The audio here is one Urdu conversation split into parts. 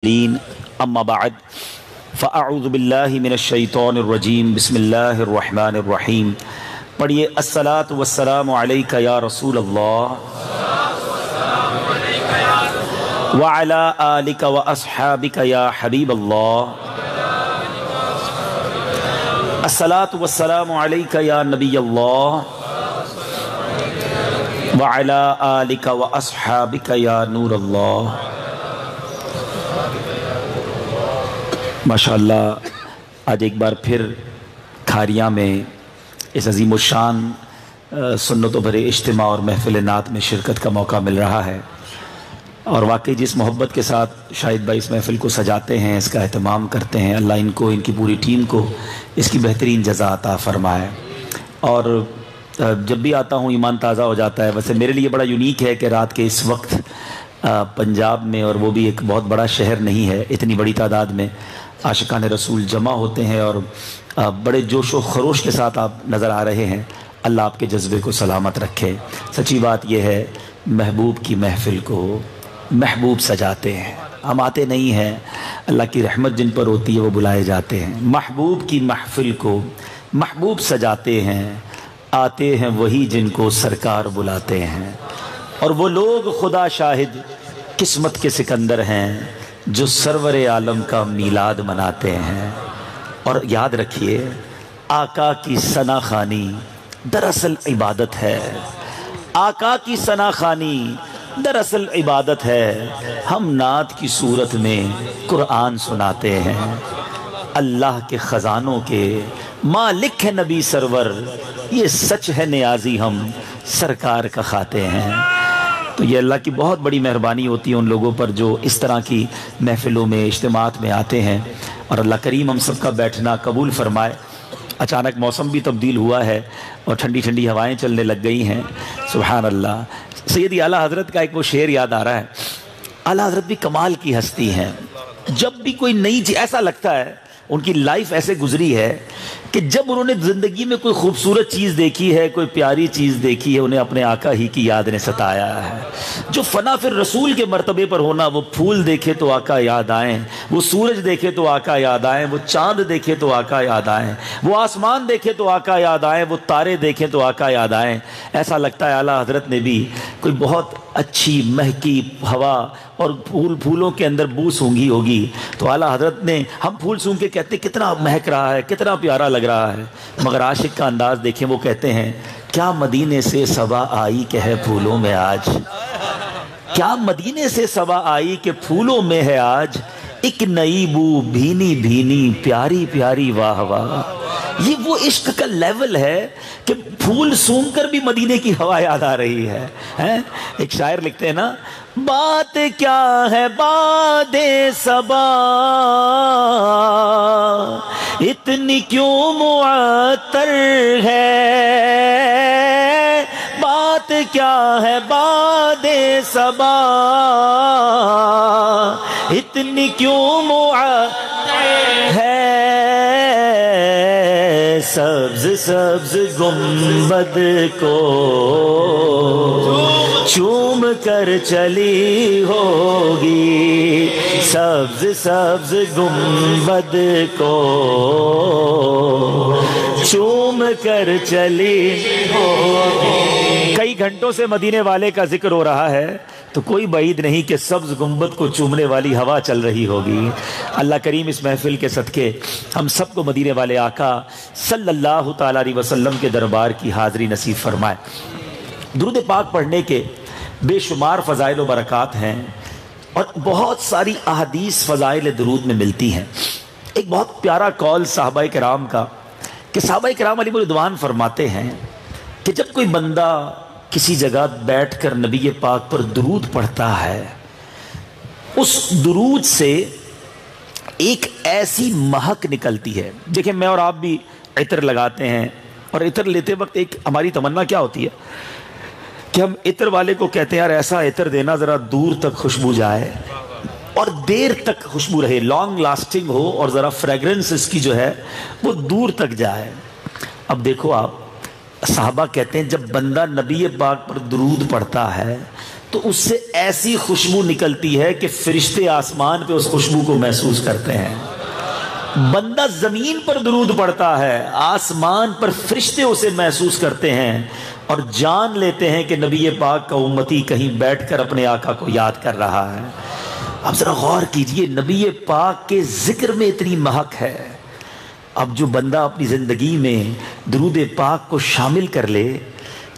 اما بعد فاعوذ باللہ من الشیطان الرجیم بسم اللہ الرحمن الرحیم پڑھیے الصلاۃ والسلام علیک یا رسول اللہ وعلی آلک واصحابک یا حبیب اللہ الصلاۃ والسلام علیک یا نبی اللہ وعلی آلک واصحابک یا نور اللہ۔ ماشاءاللہ آج ایک بار پھر کھاریاں میں اس عظیم الشان سنتوں بھرے اجتماع اور محفل نعت میں شرکت کا موقع مل رہا ہے، اور واقعی جس محبت کے ساتھ شاہد بھائی اس محفل کو سجاتے ہیں، اس کا اہتمام کرتے ہیں، اللہ ان کو، ان کی پوری ٹیم کو اس کی بہترین جزا عطا فرمائے۔ اور جب بھی آتا ہوں ایمان تازہ ہو جاتا ہے۔ ویسے میرے لیے بڑا یونیک ہے کہ رات کے اس وقت پنجاب میں، اور وہ بھی ایک بہت بڑا شہر نہیں ہے، اتنی بڑی تعداد میں عاشقان رسول جمع ہوتے ہیں اور بڑے جوش و خروش کے ساتھ آپ نظر آ رہے ہیں۔ اللہ آپ کے جذبے کو سلامت رکھے۔ سچی بات یہ ہے، محبوب کی محفل کو محبوب سجاتے ہیں، ہم آتے نہیں ہیں، اللہ کی رحمت جن پر ہوتی ہے وہ بلائے جاتے ہیں۔ محبوب کی محفل کو محبوب سجاتے ہیں، آتے ہیں وہی جن کو سرکار بلاتے ہیں، اور وہ لوگ خدا شاہد قسمت کے سکندر ہیں جو سرور عالم کا میلاد مناتے ہیں۔ اور یاد رکھیے، آقا کی ثنا خوانی دراصل عبادت ہے، آقا کی ثنا خوانی دراصل عبادت ہے۔ ہم نعت کی صورت میں قرآن سناتے ہیں، اللہ کے خزانوں کے مالک ہے نبی سرور، یہ سچ ہے نیازی ہم سرکار کا کھاتے ہیں۔ تو یہ اللہ کی بہت بڑی مہربانی ہوتی ہے ان لوگوں پر جو اس طرح کی محفلوں میں، اجتماعات میں آتے ہیں، اور اللہ کریم ہم سب کا بیٹھنا قبول فرمائے۔ اچانک موسم بھی تبدیل ہوا ہے اور ٹھنڈی ٹھنڈی ہوائیں چلنے لگ گئی ہیں، سبحان اللہ۔ سیدی اعلیٰ حضرت کا ایک وہ شعر یاد آ رہا ہے۔ اعلیٰ حضرت بھی کمال کی ہستی ہیں، جب بھی کوئی نئی چیز، ایسا لگتا ہے ان کی لائف ایسے گزری ہے کہ جب انہوں نے زندگی میں کوئی خوبصورت چیز دیکھی ہے، کوئی پیاری چیز دیکھی ہے، انہیں اپنے آقا ہی کی یاد نے ستایا ہے۔ جو فنا پھر رسول کے مرتبے پر ہونا، وہ پھول دیکھے تو آقا یاد آئیں، وہ سورج دیکھے تو آقا یاد آئیں، وہ چاند دیکھے تو آقا یاد آئیں، وہ آسمان دیکھے تو آقا یاد آئیں، وہ تارے دیکھیں تو آقا یاد آئیں۔ ایسا لگتا ہے اعلیٰ حضرت نے بھی کوئی بہت اچھی مہکی ہوا اور پھولوں کے اندر بو سونگھی ہوگی، تو اعلیٰ حضرت نے، ہم پھول سونگ کے کہتے کتنا مہک رہا ہے، کتنا پیارا لگ رہا ہے، مگر عاشق کا انداز دیکھیں، وہ کہتے ہیں کیا مدینے سے صبا آئی کہ ہے پھولوں میں آج، کیا مدینے سے صبا آئی کہ پھولوں میں ہے آج، ایک نئی بو بھینی بھینی پیاری پیاری واہ واہ۔ یہ وہ عشق کا لیول ہے کہ پھول سونگ کر بھی مدینے کی ہوا یاد آ رہی ہے۔ ایک شاعر لکھتے ہیں نا، بات کیا ہے باد صبا اتنی کیوں معطر ہے، بات کیا ہے باد صبا اتنی کیوں معطر ہے، سبز سبز گنبد کو چوم کر چلی ہوگی، سبز سبز گنبد کو چوم کر چلی ہوگی۔ کئی گھنٹوں سے مدینے والے کا ذکر ہو رہا ہے، تو کوئی بعید نہیں کہ سبز گنبد کو چومنے والی ہوا چل رہی ہوگی۔ اللہ کریم اس محفل کے صدقے ہم سب کو مدینے والے آقا صلی اللہ تعالی علیہ وسلم کے دربار کی حاضری نصیب فرمائے۔ درود پاک پڑھنے کے بے شمار فضائل و برکات ہیں، اور بہت ساری احادیث فضائل درود میں ملتی ہیں۔ ایک بہت پیارا قول صحابہ کرام کا، کہ صحابہ کرام علیہ رضوان فرماتے ہیں کہ جب کوئی بندہ کسی جگہ بیٹھ کر نبی پاک پر درود پڑھتا ہے، اس درود سے ایک ایسی مہک نکلتی ہے۔ دیکھیں، میں اور آپ بھی عطر لگاتے ہیں، اور عطر لیتے وقت ایک ہماری تمنا کیا ہوتی ہے کہ ہم عطر والے کو کہتے ہیں یار ایسا عطر دینا ذرا دور تک خوشبو جائے اور دیر تک خوشبو رہے، لانگ لاسٹنگ ہو، اور ذرا فریگرنس اس کی جو ہے وہ دور تک جائے۔ اب دیکھو آپ، صحابہ کہتے ہیں جب بندہ نبی پاک پر درود پڑھتا ہے تو اس سے ایسی خوشبو نکلتی ہے کہ فرشتے آسمان پہ اس خوشبو کو محسوس کرتے ہیں. بندہ زمین پر درود پڑھتا ہے، آسمان پر فرشتے اسے محسوس کرتے ہیں اور جان لیتے ہیں کہ نبی پاک کا امتی کہیں بیٹھ کر اپنے آقا کو یاد کر رہا ہے. اب ذرا غور کیجئے، نبی پاک کے ذکر میں اتنی مہک ہے. اب جو بندہ اپنی زندگی میں درود پاک کو شامل کر لے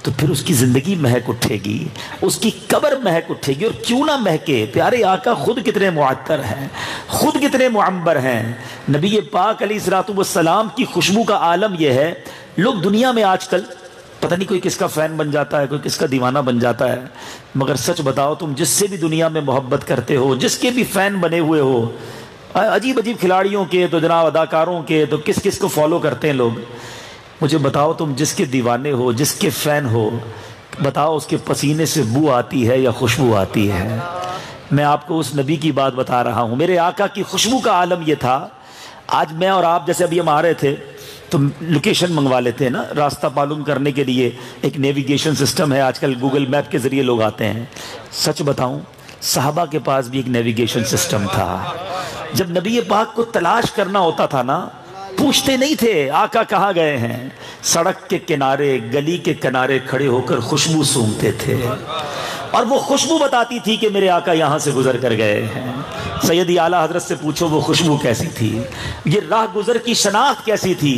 تو پھر اس کی زندگی مہک اٹھے گی، اس کی قبر مہک اٹھے گی. اور کیوں نہ مہکے، پیارے آقا خود کتنے معطر ہیں، خود کتنے معمبر ہیں. نبی پاک علیہ الصلوۃ والسلام کی خوشبو کا عالم یہ ہے. لوگ دنیا میں آج کل پتہ نہیں کوئی کس کا فین بن جاتا ہے، کوئی کس کا دیوانہ بن جاتا ہے، مگر سچ بتاؤ تم جس سے بھی دنیا میں محبت کرتے ہو، جس کے بھی فین بنے ہوئے ہو، عجیب عجیب کھلاڑیوں کے تو جناب اداکاروں کے تو کس کس کو فالو کرتے ہیں لوگ، مجھے بتاؤ تم جس کے دیوانے ہو، جس کے فین ہو، بتاؤ اس کے پسینے سے بو آتی ہے یا خوشبو آتی ہے؟ میں آپ کو اس نبی کی بات بتا رہا ہوں. میرے آقا کی خوشبو کا عالم یہ تھا. آج میں اور آپ جیسے ابھی ہم آ رہے تھے تو لوکیشن منگوا لیتے ہیں نا، راستہ معلوم کرنے کے لیے ایک نیویگیشن سسٹم ہے، آج کل گوگل میپ کے ذریعے لوگ آتے ہیں. سچ بتاؤں، صحابہ کے پاس بھی ایک نیویگیشن سسٹم تھا. جب نبی پاک کو تلاش کرنا ہوتا تھا نا، پوچھتے نہیں تھے آقا کہاں گئے ہیں، سڑک کے کنارے گلی کے کنارے کھڑے ہو کر خوشبو سونگھتے تھے اور وہ خوشبو بتاتی تھی کہ میرے آقا یہاں سے گزر کر گئے ہیں. سیدی اعلیٰ حضرت سے پوچھو وہ خوشبو کیسی تھی، یہ راہ گزر کی شناخت کیسی تھی.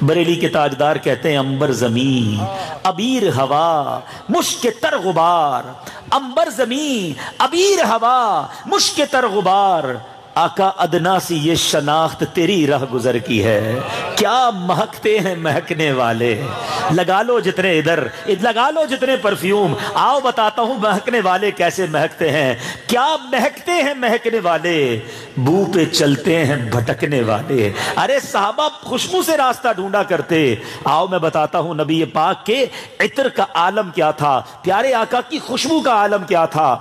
بریلی کے تاجدار کہتے ہیں عنبر زمین عبیر ہوا مشک تر غبار، عنبر زمین عبیر ہوا مشک تر غبار. آقا ادنا سی یہ شناخت تیری راہ گزر کی ہے. کیا مہکتے ہیں مہکنے والے، لگا لو جتنے ادھر، لگا لو جتنے پرفیوم، آؤ بتاتا ہوں مہکنے والے کیسے مہکتے ہیں. کیا مہکتے ہیں مہکنے والے، بو پہ چلتے ہیں بھٹکنے والے. ارے صحابہ خوشبو سے راستہ ڈھونڈا کرتے. آؤ میں بتاتا ہوں نبی پاک کے عطر کا عالم کیا تھا، پیارے آقا کی خوشبو کا عالم کیا تھا.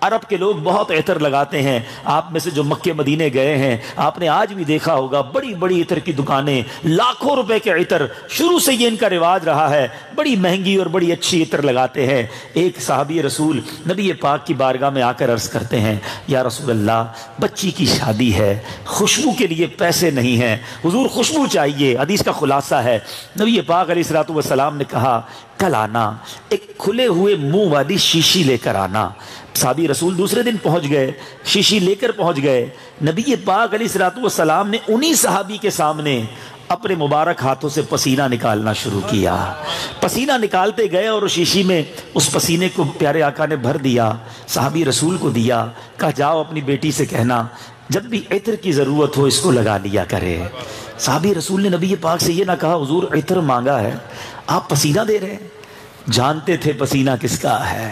عرب کے لوگ بہت عطر لگاتے ہیں. آپ میں سے جو مکے مدینے گئے ہیں آپ نے آج بھی دیکھا ہوگا بڑی بڑی عطر کی دکانیں، لاکھوں روپے کے عطر، شروع سے یہ ان کا رواج رہا ہے، بڑی مہنگی اور بڑی اچھی عطر لگاتے ہیں. ایک صحابی رسول نبی پاک کی بارگاہ میں آ کر عرض کرتے ہیں یا رسول اللہ بچی کی شادی ہے، خوشبو کے لیے پیسے نہیں ہیں، حضور خوشبو چاہیے. حدیث کا خلاصہ ہے نبی پاک علیہ الصلوۃ والسلام نے کہا کل آنا، ایک کھلے ہوئے منہ والی شیشی لے کر آنا. صحابی رسول دوسرے دن پہنچ گئے، شیشی لے کر پہنچ گئے. نبی پاک علیہ الصلوۃ والسلام نے انہی صحابی کے سامنے اپنے مبارک ہاتھوں سے پسینہ نکالنا شروع کیا. پسینہ نکالتے گئے اور شیشی میں اس پسینے کو پیارے آقا نے بھر دیا، صحابی رسول کو دیا، کہا جاؤ اپنی بیٹی سے کہنا جب بھی عطر کی ضرورت ہو اس کو لگا لیا کرے. صحابی رسول نے نبی پاک سے یہ نہ کہا حضور عطر مانگا ہے آپ پسینہ دے رہے ہیں. جانتے تھے پسینہ کس کا ہے.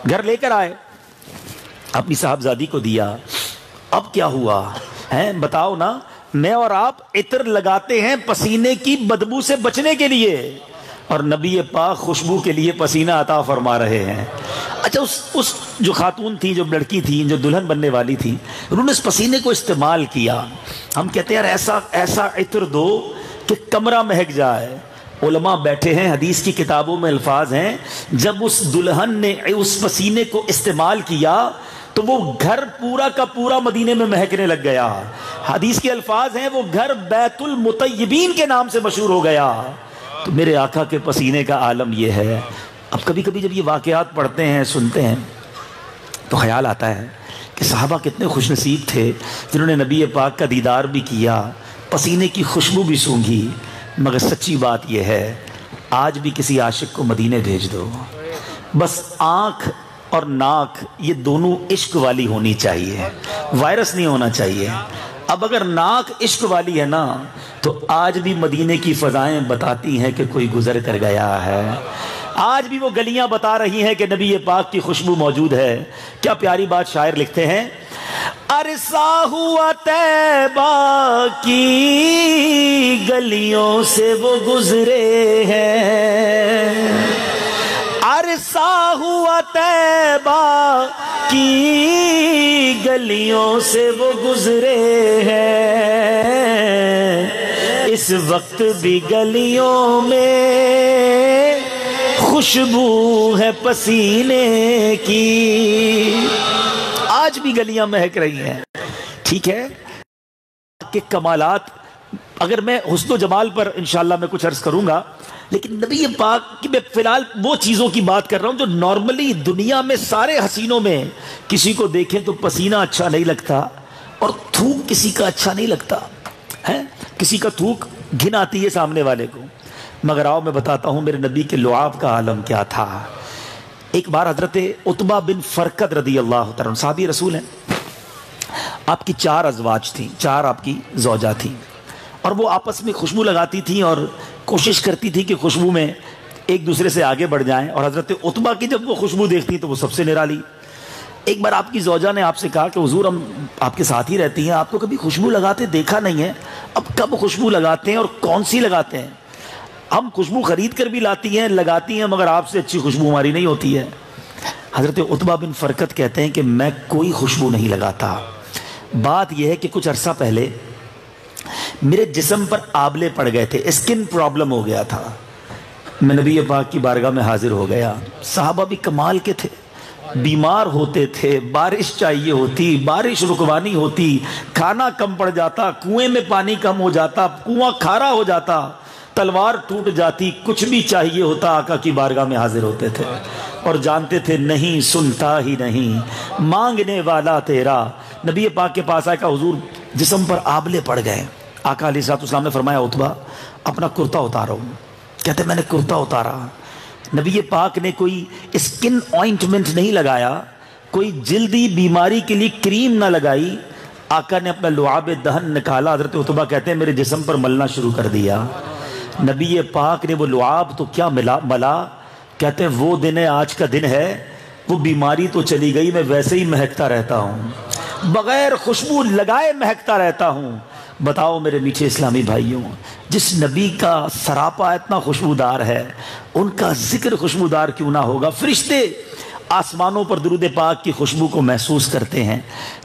گھر لے کر آئے، اپنی صاحبزادی کو دیا. اب کیا ہوا ہے بتاؤ نا. میں اور آپ عطر لگاتے ہیں پسینے کی بدبو سے بچنے کے لیے اور نبی پاک خوشبو کے لیے پسینہ عطا فرما رہے ہیں. اچھا اس جو خاتون تھی، جو لڑکی تھی، جو دلہن بننے والی تھی، انہوں نے اس پسینے کو استعمال کیا. ہم کہتے ہیں یار ایسا عطر دو کہ کمرہ مہک جائے. علماء بیٹھے ہیں، حدیث کی کتابوں میں الفاظ ہیں جب اس دلہن نے اس پسینے کو استعمال کیا تو وہ گھر پورا کا پورا مدینے میں مہکنے لگ گیا. حدیث کے الفاظ ہیں وہ گھر بیت المطیبین کے نام سے مشہور ہو گیا. تو میرے آقا کے پسینے کا عالم یہ ہے. اب کبھی کبھی جب یہ واقعات پڑھتے ہیں سنتے ہیں تو خیال آتا ہے کہ صحابہ کتنے خوش نصیب تھے جنہوں نے نبی پاک کا دیدار بھی کیا، پسینے کی خوشبو بھی سونگھی. مگر سچی بات یہ ہے آج بھی کسی عاشق کو مدینے بھیج دو، بس آنکھ اور ناک یہ دونوں عشق والی ہونی چاہیے، وائرس نہیں ہونا چاہیے. اب اگر ناک عشق والی ہے نا تو آج بھی مدینے کی فضائیں بتاتی ہیں کہ کوئی گزر کر گیا ہے. آج بھی وہ گلیاں بتا رہی ہیں کہ نبی پاک کی خوشبو موجود ہے. کیا پیاری بات شاعر لکھتے ہیں، عرصہ ہوا طیبہ کی گلیوں سے وہ گزرے ہیں، عرصہ ہوا طیبہ کی گلیوں سے وہ گزرے ہیں، اس وقت بھی گلیوں میں خوشبو ہے پسینے کی، آج بھی گلیاں مہک رہی ہیں. ٹھیک ہے کہ کمالات، اگر میں حسن و جمال پر انشاءاللہ میں کچھ عرض کروں گا، لیکن نبی پاک کی میں فی الحال وہ چیزوں کی بات کر رہا ہوں جو نارملی دنیا میں سارے حسینوں میں کسی کو دیکھیں تو پسینہ اچھا نہیں لگتا اور تھوک کسی کا اچھا نہیں لگتا ہے. کسی کا تھوک گھن آتی ہے سامنے والے کو. مگر آؤ میں بتاتا ہوں میرے نبی کے لعاب کا عالم کیا تھا. ایک بار حضرت عتبہ بن فرقد رضی اللہ تعالیٰ صحابی رسول ہیں، آپ کی 4 ازواج تھیں، 4 آپ کی زوجہ تھیں، اور وہ آپس میں خوشبو لگاتی تھیں اور کوشش کرتی تھی کہ خوشبو میں ایک دوسرے سے آگے بڑھ جائیں. اور حضرت عتبہ کی جب وہ خوشبو دیکھتی تو وہ سب سے نرالی. ایک بار آپ کی زوجہ نے آپ سے کہا کہ حضور ہم آپ کے ساتھ ہی رہتی ہیں، آپ کو کبھی خوشبو لگاتے دیکھا نہیں ہے، اب کب خوشبو لگاتے ہیں اور کون سی لگاتے ہیں؟ ہم خوشبو خرید کر بھی لاتی ہیں لگاتی ہیں مگر آپ سے اچھی خوشبو ہماری نہیں ہوتی ہے. حضرت عتبہ بن فرقد کہتے ہیں کہ میں کوئی خوشبو نہیں لگاتا. بات یہ ہے کہ کچھ عرصہ پہلے میرے جسم پر آبلے پڑ گئے تھے، اسکن پرابلم ہو گیا تھا. میں نبی پاک کی بارگاہ میں حاضر ہو گیا. صحابہ بھی کمال کے تھے، بیمار ہوتے تھے، بارش چاہیے ہوتی، بارش رکوانی ہوتی، کھانا کم پڑ جاتا، کنویں میں پانی کم ہو جاتا، کنواں کھارا ہو جاتا، تلوار ٹوٹ جاتی، کچھ بھی چاہیے ہوتا، آقا کی بارگاہ میں حاضر ہوتے تھے اور جانتے تھے نہیں سنتا ہی نہیں، مانگنے والا تیرا. نبی پاک کے پاس آئے، کہا حضور جسم پر آبلے پڑ گئے. آقا علیہ السلام نے فرمایا عتبہ اپنا کرتا اتارو. کہتے میں نے کرتا اتارا. نبی پاک نے کوئی اسکن آئنٹمنٹ نہیں لگایا، کوئی جلدی بیماری کے لیے کریم نہ لگائی. آقا نے اپنا لعاب دہن نکالا. حضرت عتبہ کہتے ہیں میرے جسم پر ملنا شروع کر دیا. نبی پاک نے وہ لعاب تو کیا ملا، کہتے ہیں وہ دن ہے، آج کا دن ہے، وہ بیماری تو چلی گئی، میں ویسے ہی مہکتا رہتا ہوں، بغیر خوشبو لگائے مہکتا رہتا ہوں. بتاؤ میرے میٹھے اسلامی بھائیوں، جس نبی کا سراپا اتنا خوشبودار ہے ان کا ذکر خوشبودار کیوں نہ ہوگا؟ فرشتے آسمانوں پر درود پاک کی خوشبو کو محسوس کرتے ہیں.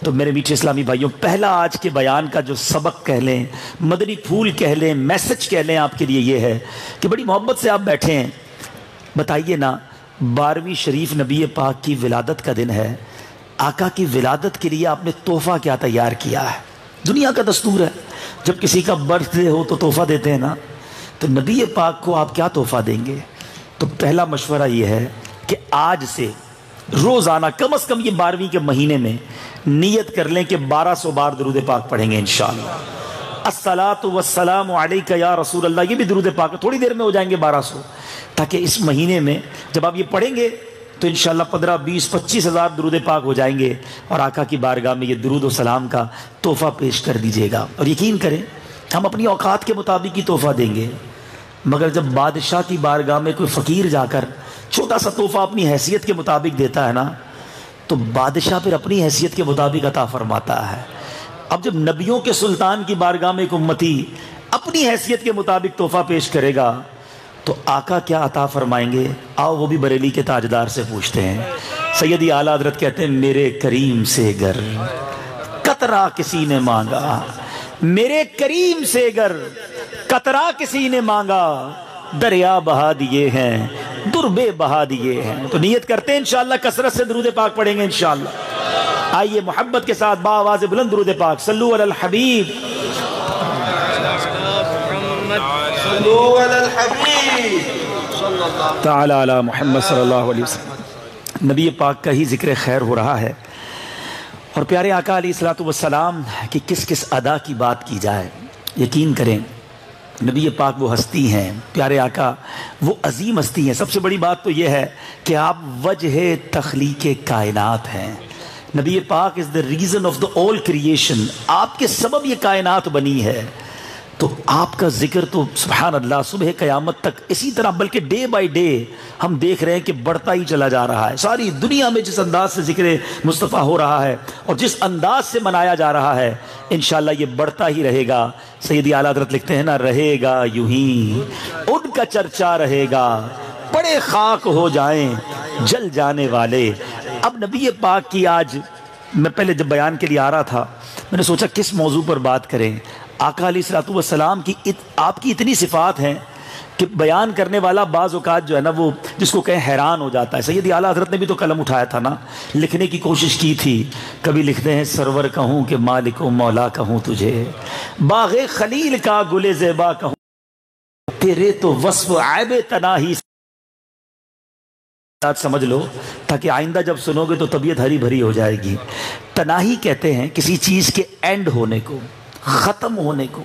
تو میرے میٹھے اسلامی بھائیوں، پہلا آج کے بیان کا جو سبق کہہ لیں، مدنی پھول کہہ لیں، میسج کہہ لیں آپ کے لیے یہ ہے کہ بڑی محبت سے آپ بیٹھے ہیں. بتائیے نا، 12ویں شریف نبی پاک کی ولادت کا دن ہے. آقا کی ولادت کے لیے آپ نے تحفہ کیا تیار کیا ہے؟ دنیا کا دستور ہے جب کسی کا برتھ ڈے ہو تو تحفہ دیتے ہیں نا، تو نبی پاک کو آپ کیا تحفہ دیں گے؟ تو پہلا مشورہ یہ ہے کہ آج سے روزانہ کم از کم یہ 12ویں کے مہینے میں نیت کر لیں کہ 1200 بار درود پاک پڑھیں گے انشاءاللہ. الصلاۃ والسلام علیک یا رسول اللہ، یہ بھی درود پاک ہے، تھوڑی دیر میں ہو جائیں گے 1200، تاکہ اس مہینے میں جب آپ یہ پڑھیں گے تو انشاءاللہ 15 20 25 ہزار درود پاک ہو جائیں گے اور آقا کی بارگاہ میں یہ درود و سلام کا تحفہ پیش کر دیجئے گا. اور یقین کریں ہم اپنی اوقات کے مطابق ہی تحفہ دیں گے، مگر جب بادشاہ کی بارگاہ میں کوئی فقیر جا کر چھوٹا سا تحفہ اپنی حیثیت کے مطابق دیتا ہے نا، تو بادشاہ پھر اپنی حیثیت کے مطابق عطا فرماتا ہے. اب جب نبیوں کے سلطان کی بارگاہ میں ایک امتی اپنی حیثیت کے مطابق تحفہ پیش کرے گا تو آقا کیا عطا فرمائیں گے؟ آؤ وہ بھی بریلی کے تاجدار سے پوچھتے ہیں. سیدی اعلیٰ حضرت کہتے ہیں میرے کریم سے گر قطرہ کسی نے مانگا، میرے کریم سے گر قطرہ کسی نے مانگا، دریا بہا دیے ہیں دربے بہا دیے ہیں. تو نیت کرتے ہیں انشاءاللہ کثرت سے درود پاک پڑھیں گے انشاءاللہ. آئیے محبت کے ساتھ باآواز بلند درود پاک، صلو علی الحبیب، صلو علی الحبیب تعالی علی محمد صلی اللہ علیہ وسلم. نبی پاک کا ہی ذکر خیر ہو رہا ہے اور پیارے آقا علیہ الصلوۃ والسلام کی کس کس ادا کی بات کی جائے. یقین کریں نبی پاک وہ ہستی ہیں، پیارے آقا وہ عظیم ہستی ہیں. سب سے بڑی بات تو یہ ہے کہ آپ وجہ تخلیق کائنات ہیں. نبی پاک از the reason of the all creation، آپ کے سبب یہ کائنات بنی ہے. تو آپ کا ذکر تو سبحان اللہ صبح قیامت تک اسی طرح، بلکہ ڈے بائی ڈے ہم دیکھ رہے ہیں کہ بڑھتا ہی چلا جا رہا ہے. ساری دنیا میں جس انداز سے ذکر مصطفیٰ ہو رہا ہے اور جس انداز سے منایا جا رہا ہے انشاءاللہ یہ بڑھتا ہی رہے گا. سیدی اعلیٰ حضرت لکھتے ہیں نا، رہے گا یوں ہی ان کا چرچا رہے گا، بڑے خاک ہو جائیں جل جانے والے. اب نبی پاک کی آج میں پہلے جب بیان کے لیے آ رہا تھا میں نے سوچا کس موضوع پر بات کریں. آقا علیہ الصلوۃ والسلام کی آپ کی اتنی صفات ہیں کہ بیان کرنے والا بعض اوقات جو ہے نا وہ جس کو کہیں حیران ہو جاتا ہے. سیدی اعلیٰ حضرت نے بھی تو قلم اٹھایا تھا نا, لکھنے کی کوشش کی تھی. کبھی لکھتے ہیں سرور کہوں کہ مالک و مولا کہوں تجھے, باغ خلیل کا گل زیبا کہوں تیرے تو وصف عیب تناہی. سمجھ لو تاکہ آئندہ جب سنو گے تو طبیعت ہری بھری ہو جائے گی. تناہی کہتے ہیں کسی چیز کے اینڈ ہونے کو, ختم ہونے کو.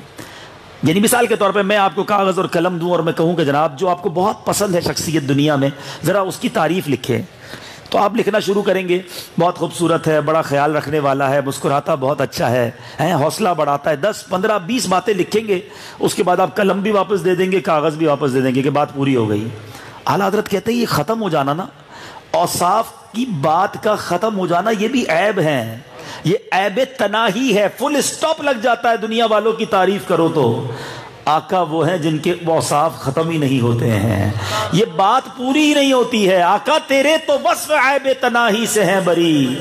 یعنی مثال کے طور پہ میں آپ کو کاغذ اور قلم دوں اور میں کہوں کہ جناب جو آپ کو بہت پسند ہے شخصیت دنیا میں, ذرا اس کی تعریف لکھیں, تو آپ لکھنا شروع کریں گے. بہت خوبصورت ہے, بڑا خیال رکھنے والا ہے, مسکراتا بہت اچھا ہے, حوصلہ بڑھاتا ہے. 10 15 20 باتیں لکھیں گے. اس کے بعد آپ قلم بھی واپس دے دیں گے, کاغذ بھی واپس دے دیں گے کہ بات پوری ہو گئی. اعلیٰ حضرت کہتے ہیں یہ ختم ہو جانا نا, اوصاف کی بات کا ختم ہو جانا, یہ بھی عیب ہے, یہ عیب تناہی ہے. فل اسٹاپ لگ جاتا ہے دنیا والوں کی تعریف کرو تو. آقا وہ ہیں جن کے اوصاف ختم ہی نہیں ہوتے ہیں, یہ بات پوری ہی نہیں ہوتی ہے. آقا تیرے تو وصف عیب تناہی سے ہیں بری,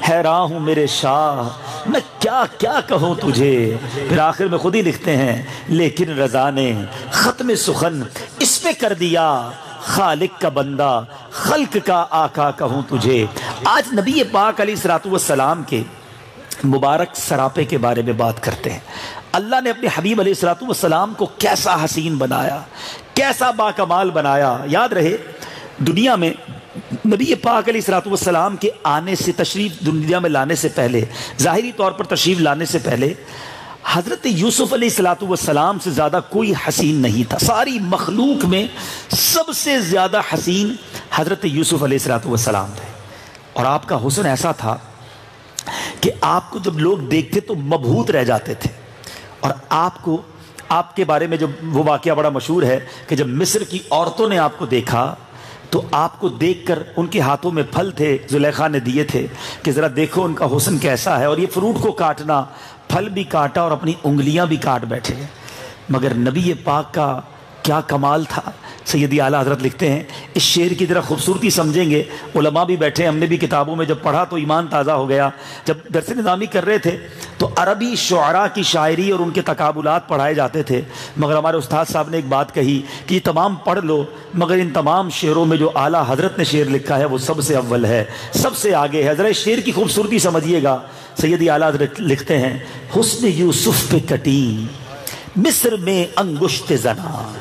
حیران ہوں میرے شاہ میں کیا کیا کہوں تجھے. پھر آخر میں خود ہی لکھتے ہیں لیکن رضا نے ختم سخن اس پہ کر دیا, خالق کا بندہ خلق کا آقا کہوں تجھے. آج نبی پاک علیہ الصلوۃ والسلام کے مبارک سراپے کے بارے میں بات کرتے ہیں. اللہ نے اپنے حبیب علیہ الصلوۃ والسلام کو کیسا حسین بنایا, کیسا باکمال بنایا. یاد رہے دنیا میں نبی پاک علیہ الصلوۃ والسلام کے آنے سے, تشریف دنیا میں لانے سے پہلے, ظاہری طور پر تشریف لانے سے پہلے حضرت یوسف علیہ الصلوۃ والسلام سے زیادہ کوئی حسین نہیں تھا. ساری مخلوق میں سب سے زیادہ حسین حضرت یوسف علیہ الصلوۃ والسلام تھے. اور آپ کا حسن ایسا تھا کہ آپ کو جب لوگ دیکھتے تو مبہوت رہ جاتے تھے. اور آپ کے بارے میں جو وہ واقعہ بڑا مشہور ہے کہ جب مصر کی عورتوں نے آپ کو دیکھا تو آپ کو دیکھ کر, ان کے ہاتھوں میں پھل تھے, زلیخا نے دیے تھے کہ ذرا دیکھو ان کا حسن کیسا ہے. اور یہ فروٹ کو کاٹنا, پھل بھی کاٹا اور اپنی انگلیاں بھی کاٹ بیٹھے. مگر نبی پاک کا کیا کمال تھا. سیدی اعلیٰ حضرت لکھتے ہیں, اس شعر کی ذرا خوبصورتی سمجھیں گے. علماء بھی بیٹھے, ہم نے بھی کتابوں میں جب پڑھا تو ایمان تازہ ہو گیا. جب درس نظامی کر رہے تھے تو عربی شعراء کی شاعری اور ان کے تقابلات پڑھائے جاتے تھے. مگر ہمارے استاد صاحب نے ایک بات کہی کہ یہ تمام پڑھ لو, مگر ان تمام شعروں میں جو اعلیٰ حضرت نے شعر لکھا ہے وہ سب سے اول ہے, سب سے آگے ہے. ذرا اس شعر کی خوبصورتی سمجھیے گا. سیدی اعلیٰ حضرت لکھتے ہیں, حسن یوسف پہ کٹی مصر میں انگشت زنا.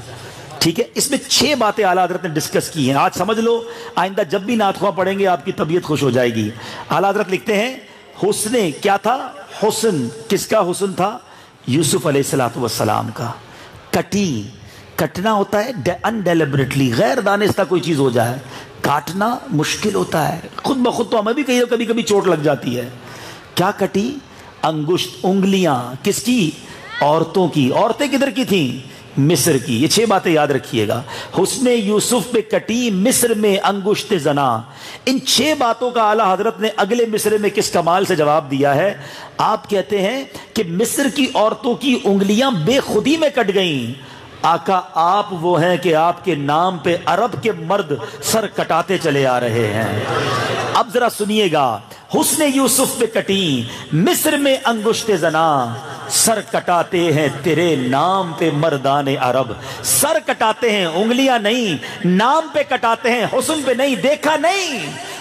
ٹھیک ہے, اس میں 6 باتیں اعلیٰ حضرت نے ڈسکس کی ہیں. آج سمجھ لو, آئندہ جب بھی نعت خواہ پڑھیں گے آپ کی طبیعت خوش ہو جائے گی. اعلیٰ حضرت لکھتے ہیں حسن کیا تھا, حسن کس کا حسن تھا, یوسف علیہ الصلوۃ والسلام کا. کٹی, کٹنا ہوتا ہے انڈیلیبریٹلی, غیر دانستہ کوئی چیز ہو جائے, کاٹنا مشکل ہوتا ہے. خود بخود تو ہمیں بھی کبھی کبھی چوٹ لگ جاتی ہے. کیا کٹی, انگشت, انگلیاں, کس کی, عورتوں کی. عورتیں کدھر کی تھیں, مصر کی. یہ 6 باتیں یاد رکھیے گا. حسن یوسف پہ کٹی مصر میں انگشت زنا. ان 6 باتوں کا اعلیٰ حضرت نے اگلے مصرے میں کس کمال سے جواب دیا ہے. آپ کہتے ہیں کہ مصر کی عورتوں کی انگلیاں بے خودی میں کٹ گئیں. آقا آپ وہ ہیں کہ آپ کے نام پہ عرب کے مرد سر کٹاتے چلے آ رہے ہیں. اب ذرا سنیے گا, حسن یوسف پہ کٹی مصر میں انگشت زنا, سر کٹاتے ہیں تیرے نام پہ مردان عرب. سر کٹاتے ہیں, انگلیاں نہیں, نام پہ کٹاتے ہیں, حسن پہ نہیں. دیکھا نہیں,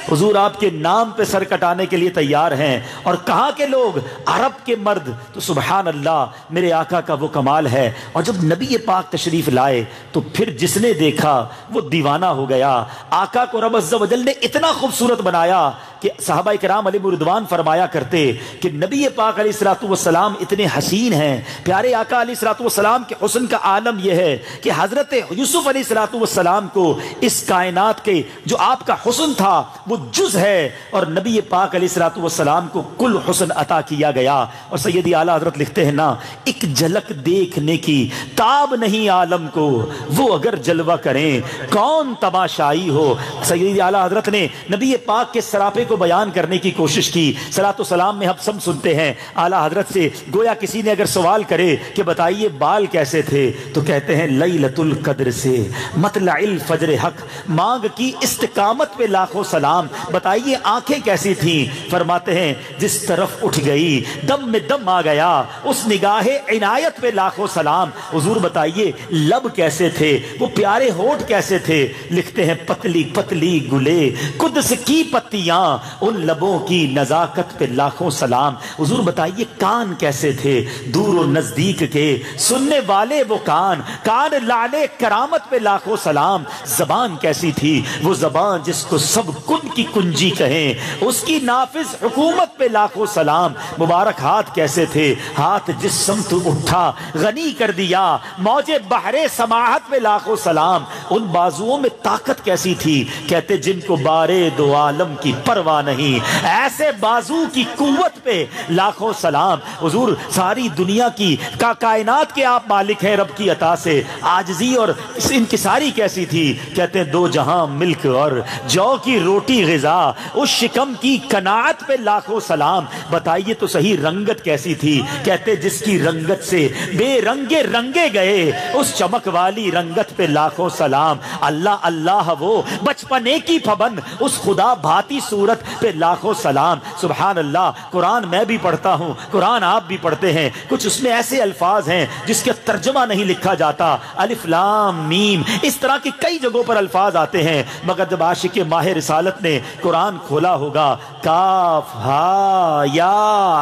حضور آپ کے نام پہ سر کٹانے کے لیے تیار ہیں. اور کہاں کے لوگ, عرب کے مرد. تو سبحان اللہ, میرے آقا کا وہ کمال ہے. اور جب نبی پاک تشریف لائے تو پھر جس نے دیکھا وہ دیوانہ ہو گیا. آقا کو رب عز و جل نے اتنا خوبصورت بنایا کہ صحابہ کرام علیہ رضوان فرمایا کرتے کہ نبی پاک علیہ الصلوۃ والسلام اتنے حسین ہیں. پیارے آقا علیہ الصلوۃ والسلام کے حسن کا عالم یہ ہے کہ حضرت یوسف علیہ الصلوۃ والسلام کو اس کائنات کے جو آپ کا حسن تھا وہ جز ہے, اور نبی پاک علیہ الصلوۃ والسلام کو کل حسن عطا کیا گیا. اور سیدی اعلیٰ حضرت لکھتے ہیں نا, ایک جھلک دیکھنے کی تاب نہیں عالم کو, وہ اگر جلوہ کریں کون تماشائی ہو. سیدی اعلیٰ حضرت نے نبی پاک کے سراپے کو بیان کرنے کی کوشش کی۔ صلاۃ و سلام میں ہم سب سنتے ہیں اعلیٰ حضرت سے، گویا کسی نے اگر سوال کرے کہ بتائیے بال کیسے تھے تو کہتے ہیں لیلۃ القدر سے، مطلع الفجر حق، مانگ کی استقامت پہ لاکھوں سلام۔ بتائیے آنکھیں کیسی تھیں؟ فرماتے ہیں جس طرف اٹھ گئی دم میں دم آ گیا، اس نگاہ عنایت پہ لاکھوں سلام۔ حضور بتائیے لب کیسے تھے، وہ پیارے ہونٹ کیسے تھے؟ لکھتے ہیں پتلی پتلی گلے قدس کی پتیاں، ان لبوں کی نزاکت پہ لاکھوں سلام۔ حضور بتائیے کان کیسے تھے، دور و نزدیک کے سننے والے وہ کان، کان لانے کرامت پہ لاکھوں سلام۔ زبان کیسی تھی، وہ زبان جس کو سب کن کی کنجی کہیں، اس کی نافذ حکومت پہ لاکھوں سلام۔ مبارک ہاتھ کیسے تھے، ہاتھ جس سمت اٹھا غنی کر دیا، موج بحر سماحت پہ لاکھوں سلام۔ ان بازوؤں میں طاقت کیسی تھی، کہتے جن کو بارے دو عالم کی پرواہ نہیں، ایسے بازو کی قوت پہ لاکھوں سلام۔ حضور ساری دنیا کی کائنات کے آپ مالک ہیں، رب کی عطا سے عاجزی اور انکساری کیسی تھی، کہتے ہیں دو جہاں ملک اور جو کی روٹی غذا، اس شکم کی قناعت پہ لاکھوں سلام۔ بتائیے تو صحیح رنگت کیسی تھی، کہتے جس کی رنگت سے بے رنگے رنگے گئے، اس چمک والی رنگت پہ لاکھوں سلام۔ اللہ اللہ وہ بچپنے کی پابند، اس خدا بھاتی صورت پہ لاکھوں سلام۔ سبحان اللہ، قرآن میں بھی پڑھتا ہوں، قرآن آپ بھی پڑھتے ہیں، کچھ اس میں ایسے الفاظ ہیں جس کا ترجمہ نہیں لکھا جاتا، الف لام میم، اس طرح کی کئی جگہوں پر الفاظ آتے ہیں، مگر جب عاشق ماہ رسالت نے قرآن کھولا ہوگا، کاف ہا یا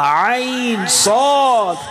عین صاد،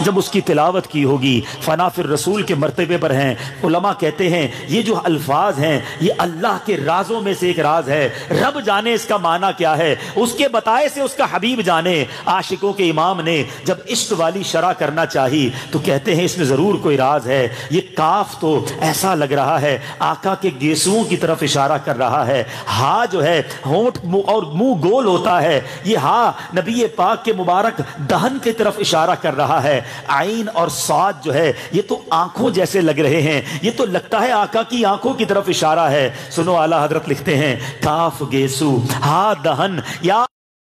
جب اس کی تلاوت کی ہوگی، فنا فی الرسول کے مرتبے پر ہیں۔ علماء کہتے ہیں یہ جو الفاظ ہیں یہ اللہ کے رازوں میں سے ایک راز ہے، رب جانے اس کا معنی کیا ہے، اس کے بتائے سے اس کا حبیب جانے۔ عاشقوں کے امام نے جب عشق والی شرح کرنا چاہی تو کہتے ہیں اس میں ضرور کوئی راز ہے۔ یہ کاف تو ایسا لگ رہا ہے آقا کے گیسوؤں کی طرف اشارہ کر رہا ہے، ہا جو ہے ہونٹ اور منہ گول ہوتا ہے، یہ ہا نبی پاک کے مبارک دہن کی طرف اشارہ کر رہا ہے۔ عین اور صاد جو ہے یہ تو آنکھوں جیسے لگ رہے ہیں، یہ تو لگتا ہے آقا کی آنکھوں کی طرف اشارہ ہے۔ سنو اعلیٰ حضرت لکھتے ہیں کاف گیسو ہا دہن یا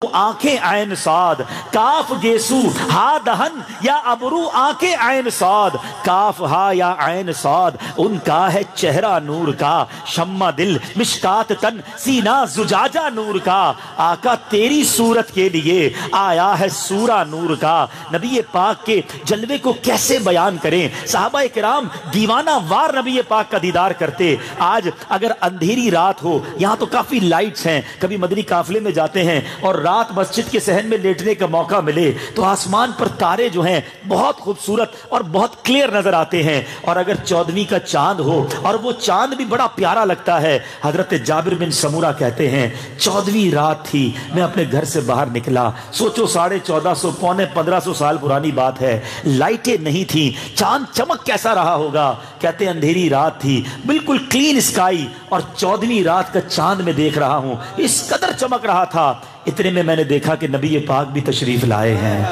آنکھیں عین صاد، کاف گیسو ہا دہن یا ابرو آنکھیں عین صاد، کاف ہا یا عین صاد، ان کا ہے چہرہ نور کا، شمع دل مشکات تن سینہ زجاجہ نور کا، آقا تیری صورت کے لیے آیا ہے سورہ نور کا۔ نبی پاک کے جلوے کو کیسے بیان کریں، صحابہ کرام دیوانہ وار نبی پاک کا دیدار کرتے۔ آج اگر اندھیری رات ہو، یہاں تو کافی لائٹس ہیں، کبھی مدنی قافلے میں جاتے ہیں اور رات مسجد کے صحن میں لیٹنے کا موقع ملے تو آسمان پر تارے جو ہیں بہت خوبصورت اور بہت کلیئر نظر آتے ہیں، اور اگر 14ویں کا چاند ہو اور وہ چاند بھی بڑا پیارا لگتا ہے۔ حضرت جابر بن سمورہ کہتے ہیں 14ویں رات تھی، میں اپنے گھر سے باہر نکلا، سوچو 1450 پونے 1500 سال پرانی بات ہے، لائٹیں نہیں تھیں، چاند چمک کیسا رہا ہوگا؟ کہتے ہیں اندھیری رات تھی، بالکل کلین اسکائی، اور 14ویں رات کا چاند میں دیکھ رہا ہوں، اس قدر چمک رہا تھا۔ اتنے میں نے دیکھا کہ نبی پاک بھی تشریف لائے ہیں۔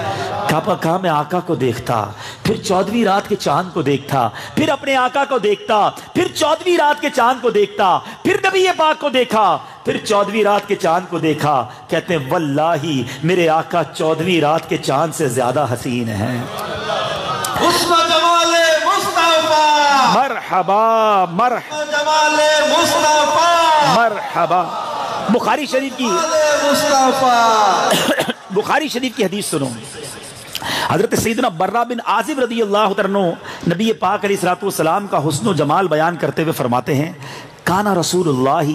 کہا میں آقا کو دیکھتا، پھر 14ویں رات کے چاند کو دیکھتا، پھر اپنے آقا کو دیکھتا، پھر 14ویں رات کے چاند کو دیکھتا، پھر نبی پاک کو دیکھا، پھر 14ویں رات کے چاند کو دیکھا۔ کہتے ہیں واللہ میرے آقا 14ویں رات کے چاند سے زیادہ حسین ہیں۔ حسن جمال مصطفیٰ، مرحبا مرحبا جمال مصطفیٰ، مرحبا۔ بخاری شریف کی مصطفیٰ، بخاری شریف کی حدیث سنو، حضرت سیدنا برہ بن عازب رضی اللہ عنہ نبی پاک علیہ الصلوۃ والسلام کا حسن و جمال بیان کرتے ہوئے فرماتے ہیں کانا رسول اللہ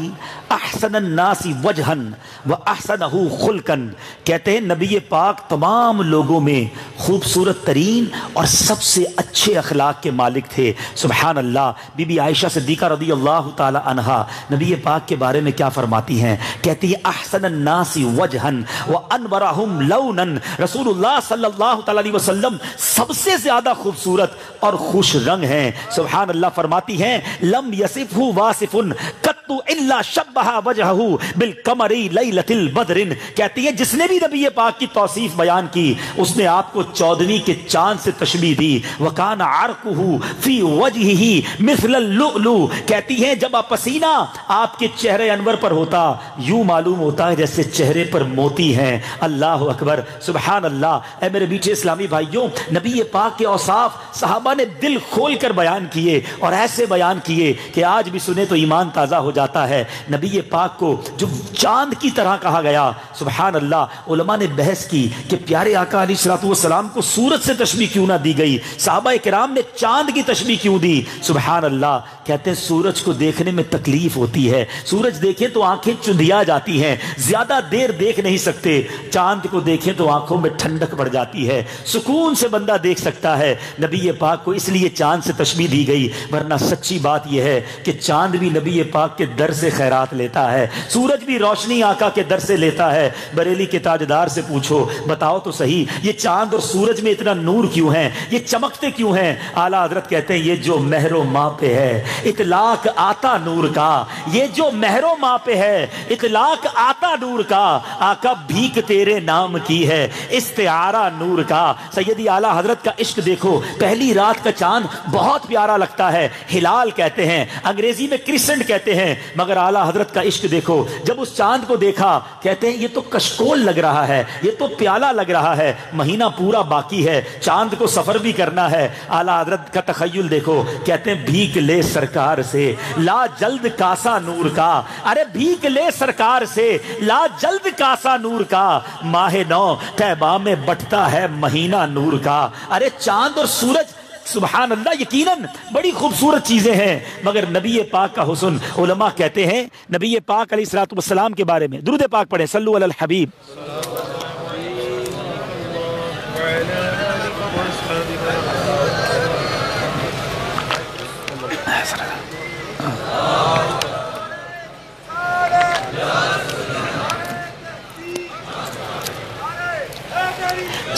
احسن الناس وجہن و احسنہ خلقن، کہتے ہیں نبی پاک تمام لوگوں میں خوبصورت ترین اور سب سے اچھے اخلاق کے مالک تھے۔ سبحان اللہ۔ بی بی عائشہ صدیقہ رضی اللہ تعالی عنہا نبی پاک کے بارے میں کیا فرماتی ہیں؟ کہتی ہے احسن الناس وجہن و انورہم لونن، رسول اللہ صلی اللہ تعالی علیہ وسلم سب سے زیادہ خوبصورت اور خوش رنگ ہیں۔ سبحان اللہ۔ فرماتی ہیں لم یصفہ واصف قط الا شب شبہ وجہہ بالقمری لیلۃ البدر، کہتی ہیں جس نے بھی نبی پاک کی توصیف بیان کی اس نے آپ کو 14ویں کے چاند سے تشبیہ دی۔ وکان عرقہ فی وجہہ مثل اللؤلؤ، کہتی ہیں جب آپ پسینہ آپ کے چہرے انور پر ہوتا یوں معلوم ہوتا ہے جیسے چہرے پر موتی ہیں۔ اللہ اکبر، سبحان اللہ۔ اے میرے میٹھے اسلامی بھائیوں، نبی پاک کے اوصاف صحابہ نے دل کھول کر بیان کیے اور ایسے بیان کیے کہ آج بھی سنے تو ایمان تازہ ہو جاتا ہے۔ نبی پاک کو جو چاند کی طرح کہا گیا، سبحان اللہ، علماء نے بحث کی کہ پیارے آقا علیہ الصلوۃ والسلام کو سورج سے تشبیہ کیوں نہ دی گئی، صحابہ کرام نے چاند کی تشبیہ کیوں دی؟ سبحان اللہ، کہتے ہیں سورج کو دیکھنے میں تکلیف ہوتی ہے، سورج دیکھیں تو آنکھیں چندھیا جاتی ہیں، زیادہ دیر دیکھ نہیں سکتے، چاند کو دیکھیں تو آنکھوں میں ٹھنڈک بڑھ جاتی ہے، سکون سے بندہ دیکھ سکتا ہے۔ نبی پاک کو اس لیے چاند سے تشبیہ دی گئی، ورنہ سچی بات یہ ہے کہ چاند بھی نبی پاک کے در سے خیرات لیتا ہے، سورج بھی روشنی آقا کے در سے لیتا ہے۔ بریلی کے تاجدار سے پوچھو، بتاؤ تو صحیح یہ چاند اور سورج میں اتنا نور کیوں ہے، یہ چمکتے کیوں ہیں؟ اعلیٰ حضرت کہتے ہیں یہ جو مہر و ماں پہ ہے اطلاق آتا نور کا، یہ جو مہر و ماں پہ ہے اطلاق آتا نور کا، آقا بھیک تیرے نام کی ہے استعارہ نور کا۔ سیدی اعلیٰ حضرت کا عشق دیکھو، پہلی رات کا چاند بہت پیارا لگتا ہے، ہلال کہتے ہیں، انگریزی میں کرسنٹ کہتے ہیں، مگر اعلیٰ حضرت کا عشق دیکھو، جب اس چاند کو دیکھا کہتے ہیں یہ تو کشکول لگ رہا ہے، یہ تو پیالہ لگ رہا ہے، مہینہ پورا باقی ہے، چاند کو سفر بھی کرنا ہے۔ اعلیٰ حضرت کا تخیل دیکھو، کہتے ہیں بھیک لے سرکار سے لا جلد کاسا نور کا، ارے بھیک لے سرکار سے لا جلد کاسا نور کا، ماہ نو طیبہ میں بٹتا ہے مہینہ نور کا۔ ارے چاند اور سورج سبحان اللہ یقیناً بڑی خوبصورت چیزیں ہیں، مگر نبی پاک کا حسن، علماء کہتے ہیں نبی پاک علیہ الصلوۃ والسلام کے بارے میں درود پاک پڑھیں، صلو علی الحبیب۔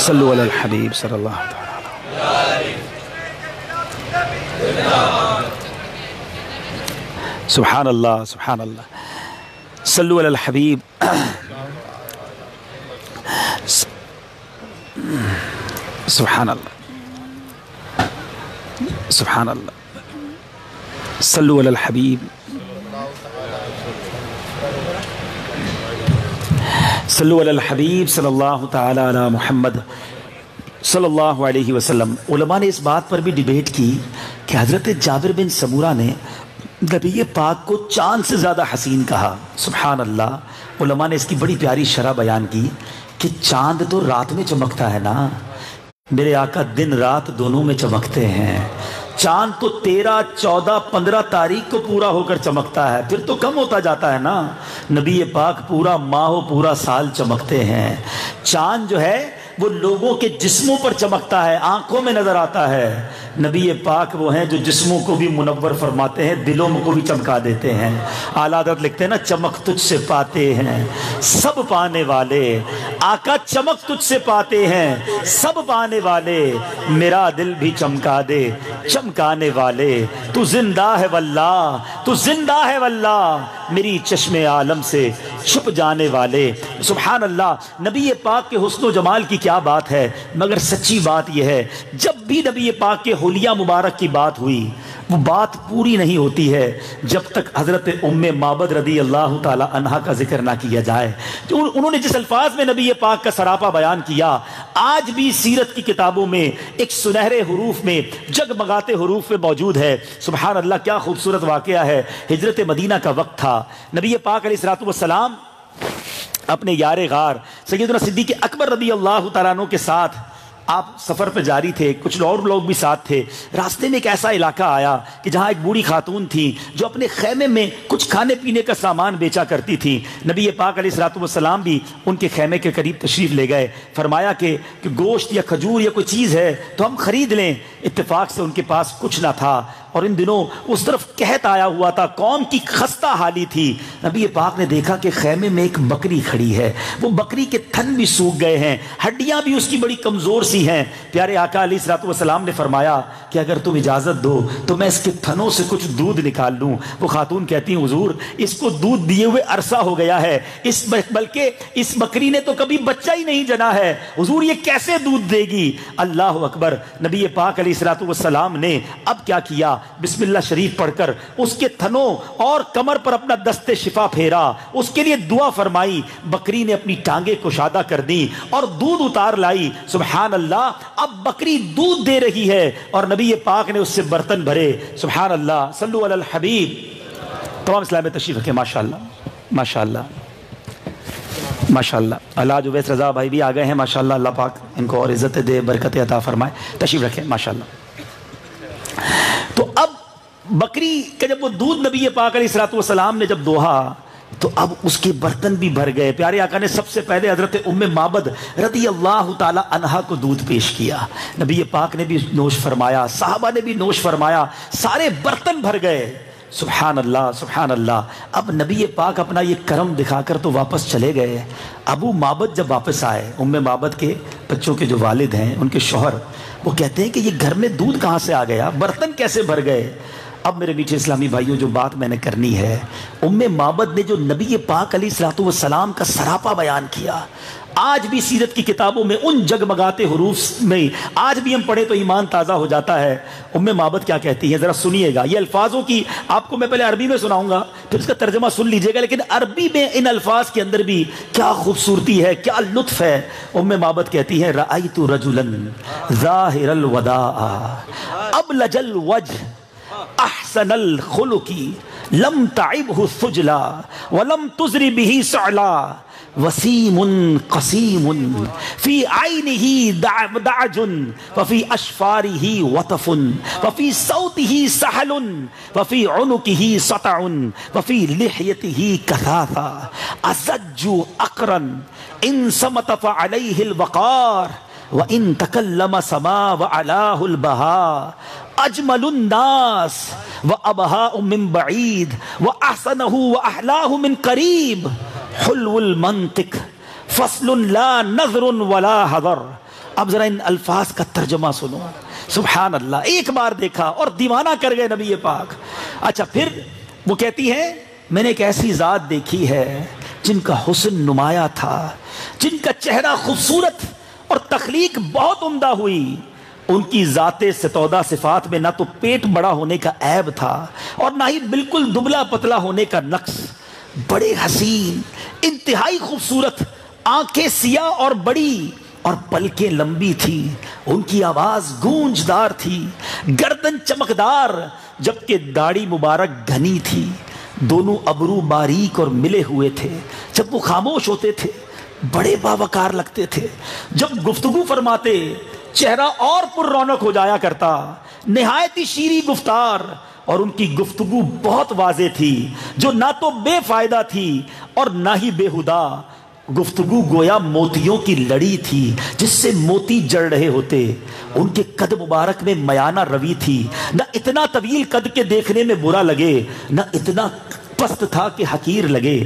صلو علی الحبیب صلی اللہ علیہ وسلم۔ سبحان اللہ، سبحان اللہ، صلو علی الحبیب۔ سبحان اللہ، سبحان اللہ، صلو علی الحبیب، صلو علی الحبیب صلی اللہ تعالی علی محمد صلی اللہ علیہ وسلم۔ علماء نے اس بات پر بھی ڈیبیٹ کی کہ حضرت جابر بن سمورہ نے نبی پاک کو چاند سے زیادہ حسین کہا۔ سبحان اللہ، علماء نے اس کی بڑی پیاری شرح بیان کی کہ چاند تو رات میں چمکتا ہے نا، میرے آقا دن رات دونوں میں چمکتے ہیں، چاند تو 13، 14، 15 تاریخ کو پورا ہو کر چمکتا ہے، پھر تو کم ہوتا جاتا ہے نا، نبی پاک پورا ماہ و پورا سال چمکتے ہیں۔ چاند جو ہے وہ لوگوں کے جسموں پر چمکتا ہے، آنکھوں میں نظر آتا ہے، نبی پاک وہ ہیں جو جسموں کو بھی منور فرماتے ہیں، دلوں کو بھی چمکا دیتے ہیں۔ اعلیٰ حضرت لکھتے ہیں نا، چمک تجھ سے پاتے ہیں سب پانے والے، آقا چمک تجھ سے پاتے ہیں سب پانے والے، میرا دل بھی چمکا دے چمکانے والے، تو زندہ ہے واللہ تو زندہ ہے واللہ، میری چشم عالم سے چھپ جانے والے۔ سبحان اللہ، نبی پاک کے حسن و جمال کی کیا بات ہے، مگر سچی بات یہ ہے جب بھی نبی پاک کے حلیہ مبارک کی بات ہوئی وہ بات پوری نہیں ہوتی ہے جب تک حضرت ام معبد رضی اللہ تعالی عنہا کا ذکر نہ کیا جائے۔ انہوں نے جس الفاظ میں نبی پاک کا سراپا بیان کیا، آج بھی سیرت کی کتابوں میں ایک سنہرے حروف میں، جگمگاتے حروف میں موجود ہے۔ سبحان اللہ، کیا خوبصورت واقعہ ہے۔ ہجرت مدینہ کا وقت تھا، نبی پاک علیہ الصلوۃ والسلام اپنے یار غار سیدنا صدیق اکبر رضی اللہ تعالیٰ عنہ کے ساتھ آپ سفر پہ جاری تھے، کچھ اور لوگ بھی ساتھ تھے۔ راستے میں ایک ایسا علاقہ آیا کہ جہاں ایک بوڑھی خاتون تھی جو اپنے خیمے میں کچھ کھانے پینے کا سامان بیچا کرتی تھی۔ نبی پاک علیہ الصلوۃ والسلام بھی ان کے خیمے کے قریب تشریف لے گئے، فرمایا کہ گوشت یا کھجور یا کوئی چیز ہے تو ہم خرید لیں۔ اتفاق سے ان کے پاس کچھ نہ تھا، اور ان دنوں اس طرف قحط آیا ہوا تھا، قوم کی خستہ حالی تھی۔ نبی پاک نے دیکھا کہ خیمے میں ایک بکری کھڑی ہے، وہ بکری کے تھن بھی سوکھ گئے ہیں، ہڈیاں بھی اس کی بڑی کمزور سی ہیں۔ پیارے آقا علیہ الصلوۃ والسلام نے فرمایا کہ اگر تم اجازت دو تو میں اس کے تھنوں سے کچھ دودھ نکال لوں۔ وہ خاتون کہتی ہیں حضور اس کو دودھ دیے ہوئے عرصہ ہو گیا ہے، بلکہ اس بکری نے تو کبھی بچہ ہی نہیں جنا ہے، حضور یہ کیسے دودھ دے گی؟ اللہ اکبر۔ نبی پاک علیہ الصلوۃ والسلام نے اب کیا کیا؟ بسم اللہ شریف پڑھ کر اس کے تھنوں اور کمر پر اپنا دست شفا پھیرا، اس کے لیے دعا فرمائی، بکری نے اپنی ٹانگیں کشادہ کر دی اور دودھ اتار لائی۔ سبحان اللہ، اب بکری دودھ دے رہی ہے اور نبی پاک نے اس سے برتن بھرے۔ سبحان اللہ، صلو علی الحبیب۔ تمام اسلام میں تشریف رکھیں۔ ماشاءاللہ ماشاءاللہ ماشاءاللہ۔ اللہ جو ویس رضا بھائی بھی آ گئے ہیں، ماشاءاللہ اللہ پاک ان کو اور عزت دے، برکت عطا فرمائے۔ تشریف رکھیں ماشاءاللہ۔ تو اب بکری کا جب وہ دودھ نبی پاک علیہ الصلوۃ والسلام نے جب دوہا تو اب اس کے برتن بھی بھر گئے۔ پیارے آقا نے سب سے پہلے حضرت ام معبد رضی اللہ تعالی عنہا کو دودھ پیش کیا، نبی پاک نے بھی نوش فرمایا، صحابہ نے بھی نوش فرمایا، سارے برتن بھر گئے۔ سبحان اللہ سبحان اللہ۔ اب نبی پاک اپنا یہ کرم دکھا کر تو واپس چلے گئے۔ ابو معبد جب واپس آئے، ام معبد کے بچوں کے جو والد ہیں، ان کے شوہر، وہ کہتے ہیں کہ یہ گھر میں دودھ کہاں سے آ گیا، برتن کیسے بھر گئے؟ اب میرے میٹھے اسلامی بھائیوں جو بات میں نے کرنی ہے، ام معبد نے جو نبی پاک علیہ الصلوۃ والسلام کا سراپا بیان کیا، آج بھی سیرت کی کتابوں میں ان جگمگاتے حروف میں آج بھی ہم پڑھیں تو ایمان تازہ ہو جاتا ہے۔ ام معبد کیا کہتی ہے ذرا سنیے گا، یہ الفاظوں کی آپ کو میں پہلے عربی میں سناؤں گا پھر اس کا ترجمہ سن لیجئے گا، لیکن عربی میں ان الفاظ کے اندر بھی کیا خوبصورتی ہے، کیا لطف ہے۔ ام معبد کہتی ہے رأیت رجلا ظاہر الوداع ابلج الوجہ احسن الخلق لم تعبه الثجلا ولم تزر به سعلا وسیم قسیم فی عینہ دعج وفی اشفارہ وطف وفی صوتہ سہل وفی عنقہ سطع وفی لحیتہ کثافہ ازج اقرن ان صمت فعلیہ الوقار وَإِن تَكَلَّمَ سَمَا وَعَلَاهُ الْبَهَا أَجْمَلُ النَّاسِ وَأَبْهَاءُ مِن بَعِيدٍ وَأَحْسَنُهُ وَأَحْلَاهُ مِن قَرِيبٍ حُلْوُ الْمَنطِق فَصْلٌ لَا نَظْرٌ وَلَا حَذَرٌ۔ اب ذرا ان الفاظ کا ترجمہ سنو۔ سبحان اللہ، ایک بار دیکھا اور دیوانہ کر گئے نبی پاک۔ اچھا پھر وہ کہتی ہیں میں نے ایک ایسی ذات دیکھی ہے جن کا حسن نمایاں تھا، جن کا چہرہ خوبصورت اور تخلیق بہت عمدہ ہوئی، ان کی ذات ستودہ صفات میں نہ تو پیٹ بڑا ہونے کا عیب تھا اور نہ ہی بالکل دبلا پتلا ہونے کا نقص، بڑے حسین، انتہائی خوبصورت، آنکھیں سیاہ اور بڑی اور پلکیں لمبی تھی، ان کی آواز گونجدار تھی، گردن چمکدار جبکہ داڑھی مبارک گھنی تھی، دونوں ابرو باریک اور ملے ہوئے تھے، جب وہ خاموش ہوتے تھے بڑے باوقار لگتے تھے، جب گفتگو فرماتے چہرہ اور پر رونق ہو جایا کرتا، نہایت ہی شیریں گفتار، اور ان کی گفتگو بہت واضح تھی جو نہ تو بے فائدہ تھی اور نہ ہی بےہودہ۔ گفتگو گویا موتیوں کی لڑی تھی جس سے موتی جڑ رہے ہوتے، ان کے قد مبارک میں میانہ روی تھی، نہ اتنا طویل قد کے دیکھنے میں برا لگے، نہ اتنا پست تھا کہ حقیر لگے۔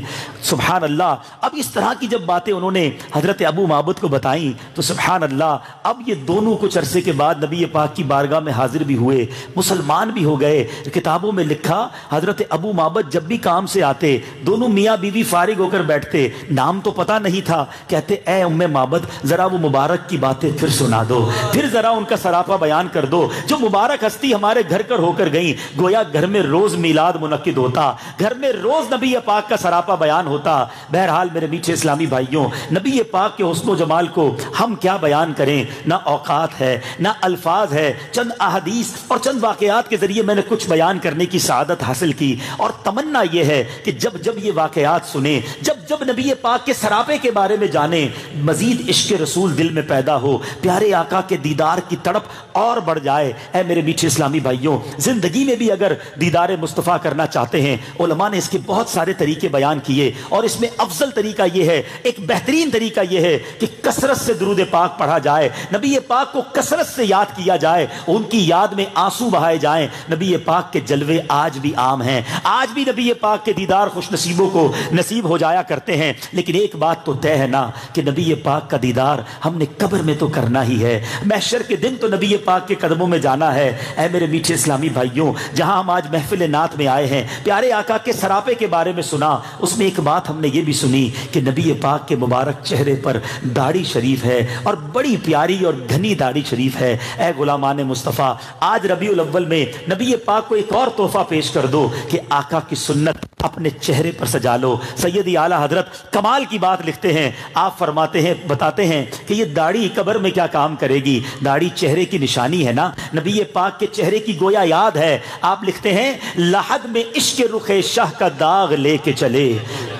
سبحان اللہ۔ اب اس طرح کی جب باتیں انہوں نے حضرت ابو معبد کو بتائیں تو سبحان اللہ، اب یہ دونوں کچھ عرصے کے بعد نبی پاک کی بارگاہ میں حاضر بھی ہوئے، مسلمان بھی ہو گئے۔ کتابوں میں لکھا حضرت ابو معبد جب بھی کام سے آتے دونوں میاں بیوی فارغ ہو کر بیٹھتے، نام تو پتہ نہیں تھا، کہتے اے ام معبد ذرا وہ مبارک کی باتیں پھر سنا دو، پھر ذرا ان کا سراپا بیان کر دو، جو مبارک ہستی ہمارے گھر کر ہو کر گئیں، گویا گھر میں روز میلاد منعقد ہوتا، گھر میں روز نبی پاک کا سراپا بیان ہوتا۔ بہرحال میرے میٹھے اسلامی بھائیوں، نبی پاک کے حسن و جمال کو ہم کیا بیان کریں، نہ اوقات ہے نہ الفاظ ہے، چند احادیث اور چند واقعات کے ذریعے میں نے کچھ بیان کرنے کی سعادت حاصل کی، اور تمنا یہ ہے کہ جب جب یہ واقعات سنیں، جب جب نبی پاک کے سراپے کے بارے میں جانیں، مزید عشق رسول دل میں پیدا ہو، پیارے آقا کے دیدار کی تڑپ اور بڑھ جائے۔ اے میرے میٹھے اسلامی بھائیوں، زندگی میں بھی اگر دیدار مصطفیٰ کرنا چاہتے ہیں، علماء نے اس کے بہت سارے طریقے بیان کیے اور اس میں افضل طریقہ یہ ہے، ایک بہترین طریقہ یہ ہے کہ کثرت سے درود پاک پڑھا جائے، نبی پاک کو کثرت سے یاد کیا جائے، ان کی یاد میں آنسو بہائے جائیں۔ نبی پاک کے جلوے آج بھی عام ہیں، آج بھی نبی پاک کے دیدار خوش نصیبوں کو نصیب ہو جایا کرتے ہیں، لیکن ایک بات تو طے ہے نا کہ نبی پاک کا دیدار ہم نے قبر میں تو کرنا ہی ہے، محشر کے دن تو نبی پاک کے قدموں میں جانا ہے۔ اے میرے میٹھے اسلامی بھائیوں، جہاں ہم آج محفل نعت میں آئے ہیں، پیارے آقا کے سراپے کے بارے میں سنا، اس میں ایک بات ہم نے یہ بھی سنی کہ نبی پاک کے مبارک چہرے پر داڑھی شریف ہے اور بڑی پیاری اور گھنی داڑھی شریف ہے۔ اے غلامان مصطفیٰ، آج ربیع الاول میں نبی پاک کو ایک اور تحفہ پیش کر دو کہ آقا کی سنت اپنے چہرے پر سجا لو۔ سیدی اعلیٰ حضرت کمال کی بات لکھتے ہیں، آپ فرماتے ہیں، بتاتے ہیں کہ یہ داڑھی قبر میں کیا کام کرے گی؟ داڑھی چہرے کی نشانی ہے نا، نبی پاک کے چہرے کی گویا یاد ہے۔ آپ لکھتے ہیں لحد میں عشق رخ شاہ کا داغ لے کے چلے،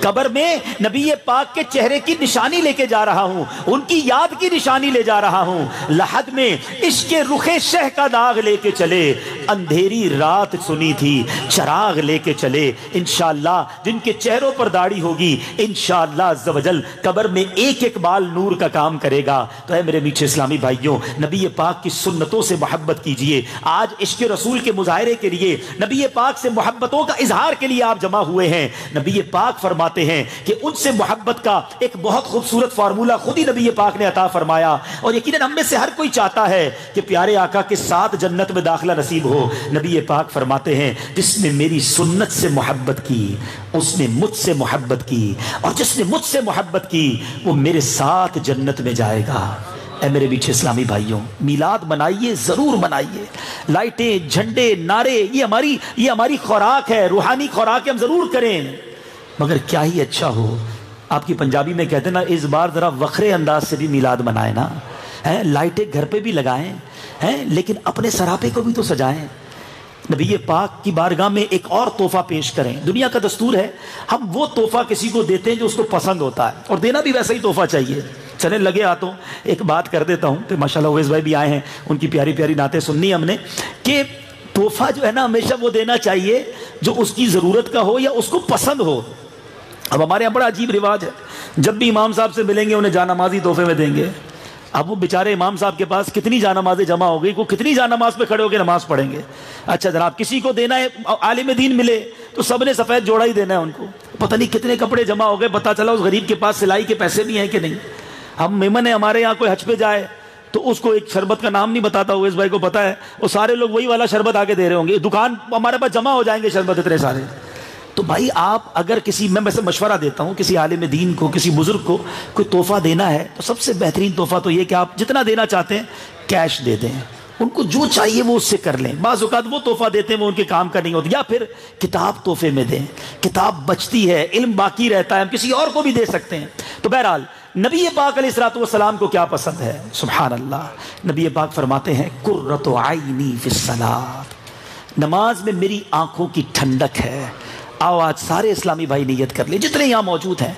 قبر میں نبی پاک کے چہرے کی نشانی لے کے جا رہا ہوں، ان کی یاد کی نشانی لے جا رہا ہوں۔ لحد میں عشق رخ شاہ کا داغ لے کے چلے، اندھیری رات سنی تھی چراغ لے کے چلے۔ انشاءاللہ جن کے چہروں پر داڑھی ہوگی، انشاءاللہ عز و جل قبر میں ایک ایک بال نور کا کام کرے گا۔ تو اے میرے میٹھے اسلامی بھائیوں، نبی پاک کی سنتوں سے محبت کیجئے۔ آج عشق رسول کے مظاہرے کے لیے، نبی پاک سے محبتوں کا اظہار کے لیے آپ جمع ہوئے ہیں۔ نبی پاک فرماتے ہیں کہ ان سے محبت کا ایک بہت خوبصورت فارمولہ خود ہی نبی پاک نے عطا فرمایا، اور یقیناً ہم میں سے ہر کوئی چاہتا ہے کہ پیارے آقا کے ساتھ جنت میں داخلہ نصیب ہو۔ نبی پاک فرماتے ہیں جس نے میری سنت سے محبت کی اس نے مجھ سے محبت کی، اور جس نے مجھ سے محبت کی وہ میرے ساتھ جنت میں جائے گا۔ اے میرے میٹھے اسلامی بھائیوں، میلاد منائیے، ضرور منائیے۔ لائٹیں، جھنڈے، نعرے، یہ ہماری خوراک ہے، روحانی خوراک ہم ضرور کریں، مگر کیا ہی اچھا ہو، آپ کی پنجابی میں کہتے ہیں نا، اس بار ذرا وکھرے انداز سے بھی میلاد منائیں نا، لائٹیں گھر پہ بھی لگائیں، لیکن اپنے سراپے کو بھی تو سجائیں۔ نبی پاک کی بارگاہ میں ایک اور تحفہ پیش کریں۔ دنیا کا دستور ہے ہم وہ تحفہ کسی کو دیتے ہیں جو اس کو پسند ہوتا ہے، اور دینا بھی ویسا ہی تحفہ چاہیے۔ چلیں لگے ہاتھوں ایک بات کر دیتا ہوں، پھر ماشاءاللہ اویس بھائی بھی آئے ہیں، ان کی پیاری پیاری نعتیں سننی ہم نے، کہ تحفہ جو ہے نا ہمیشہ وہ دینا چاہیے جو اس کی ضرورت کا ہو یا اس کو پسند ہو۔ اب ہمارے یہاں بڑا عجیب رواج ہے، جب بھی امام صاحب سے ملیں گے انہیں جانمازی تحفے میں دیں گے۔ اب وہ بیچارے امام صاحب کے پاس کتنی جانمازیں جمع ہو گئی، وہ کتنی جانماز پہ کھڑے ہو کے نماز پڑھیں گے؟ اچھا جناب، کسی کو دینا ہے، عالم دین ملے تو سب نے سفید جوڑا ہی دینا ہے ان کو، پتہ نہیں کتنے کپڑے جمع ہو گئے، پتہ چلا اس غریب کے پاس سلائی کے پیسے بھی ہیں کہ نہیں۔ ہم میمن ہے، ہمارے یہاں کوئی حج پہ جائے تو اس کو ایک شربت کا نام نہیں بتاتا، اویس بھائی کو پتا ہے، وہ سارے لوگ وہی والا شربت آگے دے رہے ہوں گے، دکان ہمارے پاس جمع ہو جائیں گے شربت اتنے سارے۔ تو بھائی آپ اگر کسی، میں ویسے مشورہ دیتا ہوں، کسی عالم دین کو، کسی بزرگ کو کوئی تحفہ دینا ہے تو سب سے بہترین تحفہ تو یہ کہ آپ جتنا دینا چاہتے ہیں کیش دے دیں، ان کو جو چاہیے وہ اس سے کر لیں۔ بعض اوقات وہ تحفہ دیتے ہیں وہ ان کے کام کا نہیں ہوتا، یا پھر کتاب تحفے میں دیں، کتاب بچتی ہے، علم باقی رہتا ہے، ہم کسی اور کو بھی دے سکتے ہیں۔ تو بہرحال نبی پاک علیہ الصلوۃ والسلام کو کیا پسند ہے؟ سبحان اللہ، نبی پاک فرماتے ہیں قرۃ عینی فی الصلاۃ، نماز میں میری آنکھوں کی ٹھنڈک ہے۔ آؤ آج سارے اسلامی بھائی نیت کر لیں جتنے یہاں موجود ہیں،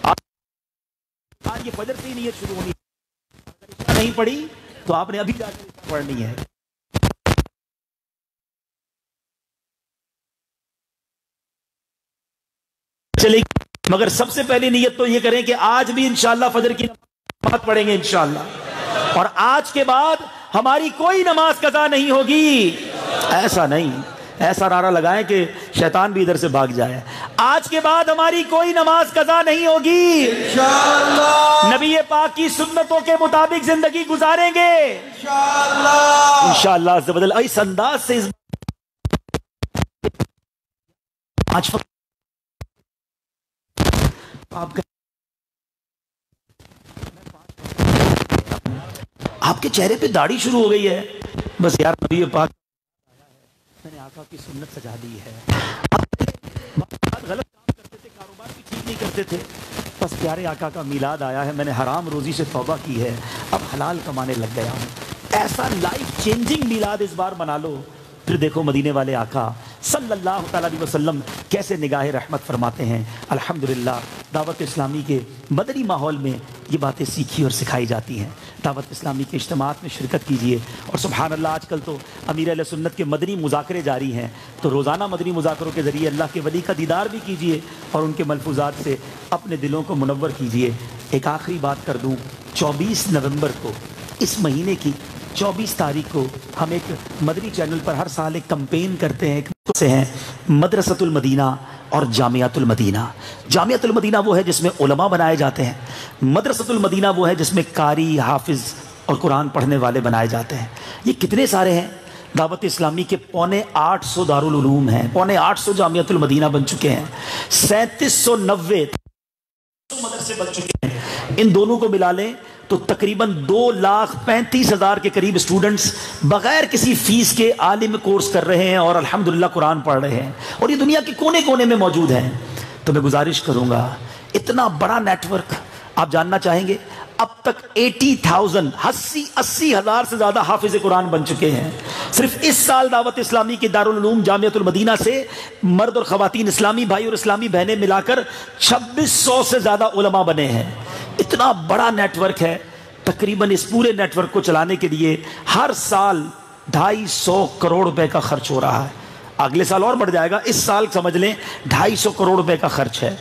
آج یہ فجر سے ہی نیت شروع ہونی ہے، اگر نہیں پڑھی تو آپ نے ابھی جا کے پڑھنی ہے۔ چلے مگر سب سے پہلے نیت تو یہ کریں کہ آج بھی انشاءاللہ فجر کی نماز پڑھیں گے انشاءاللہ، اور آج کے بعد ہماری کوئی نماز قضا نہیں ہوگی۔ ایسا نہیں، ایسا نعرہ لگائیں کہ شیطان بھی ادھر سے بھاگ جائے۔ آج کے بعد ہماری کوئی نماز قضا نہیں ہوگی، انشاءاللہ نبی پاک کی سنتوں کے مطابق زندگی گزاریں گے انشاءاللہ عز و جل۔ اس انداز سے آپ کے چہرے پہ داڑھی شروع ہو گئی ہے، بس یار نبی پاک میں نے آقا کی سنت سجا دی ہے۔ غلط کام کرتے تھے، کاروبار بھی ٹھیک نہیں کرتے تھے، بس پیارے آقا کا میلاد آیا ہے، میں نے حرام روزی سے توبہ کی ہے، اب حلال کمانے لگ گیا ہوں۔ ایسا لائف چینجنگ میلاد اس بار بنا لو، پھر دیکھو مدینے والے آقا صلی اللہ تعالیٰ علیہ وسلم کیسے نگاہ رحمت فرماتے ہیں۔ الحمدللہ دعوت اسلامی کے مدنی ماحول میں یہ باتیں سیکھی اور سکھائی جاتی ہیں۔ دعوت اسلامی کے اجتماعات میں شرکت کیجیے، اور سبحان اللہ آج کل تو امیر اہل سنت کے مدنی مذاکرے جاری ہیں، تو روزانہ مدنی مذاکروں کے ذریعے اللہ کے ولی کا دیدار بھی کیجیے اور ان کے ملفوظات سے اپنے دلوں کو منور کیجیے۔ ایک آخری بات کر دوں، 24 نومبر کو، اس مہینے کی 24 تاریخ کو ہم ایک مدنی چینل پر ہر سال ایک کمپین کرتے ہیں، سے ہیں مدرسۃ المدینہ اور جامعۃ المدینہ۔ جامعۃ المدینہ وہ ہے جس میں علماء بنائے جاتے ہیں، مدرسۃ المدینہ وہ ہے جس میں قاری، حافظ اور قرآن پڑھنے والے بنائے جاتے ہیں۔ یہ کتنے سارے ہیں؟ دعوت اسلامی کے 850 دارالعلوم ہیں، 850 جامعۃ المدینہ بن چکے ہیں، 3790 مدرسے بن چکے ہیں۔ ان دونوں کو ملا لیں تو تقریباً 2,35,000 کے قریب اسٹوڈنٹس بغیر کسی فیس کے عالم کورس کر رہے ہیں اور الحمدللہ قرآن پڑھ رہے ہیں، اور یہ دنیا کے کونے کونے میں موجود ہیں۔ تو میں گزارش کروں گا، اتنا بڑا نیٹ ورک، آپ جاننا چاہیں گے اب تک 80,000 سے زیادہ حافظ قرآن بن چکے ہیں۔ صرف اس سال دعوت اسلامی کے دارالعلوم جامعۃ المدینہ سے مرد اور خواتین، اسلامی بھائی اور اسلامی بہنیں ملا کر 2600 سے زیادہ علماء بنے ہیں۔ اتنا بڑا نیٹ ورک ہے۔ تقریباً اس پورے نیٹ ورک کو چلانے کے لیے ہر سال 250 کروڑ روپے کا خرچ ہو رہا ہے۔ اگلے سال اور بڑھ جائے گا، اس سال سمجھ لیں 250 کروڑ روپے کا خرچ ہے۔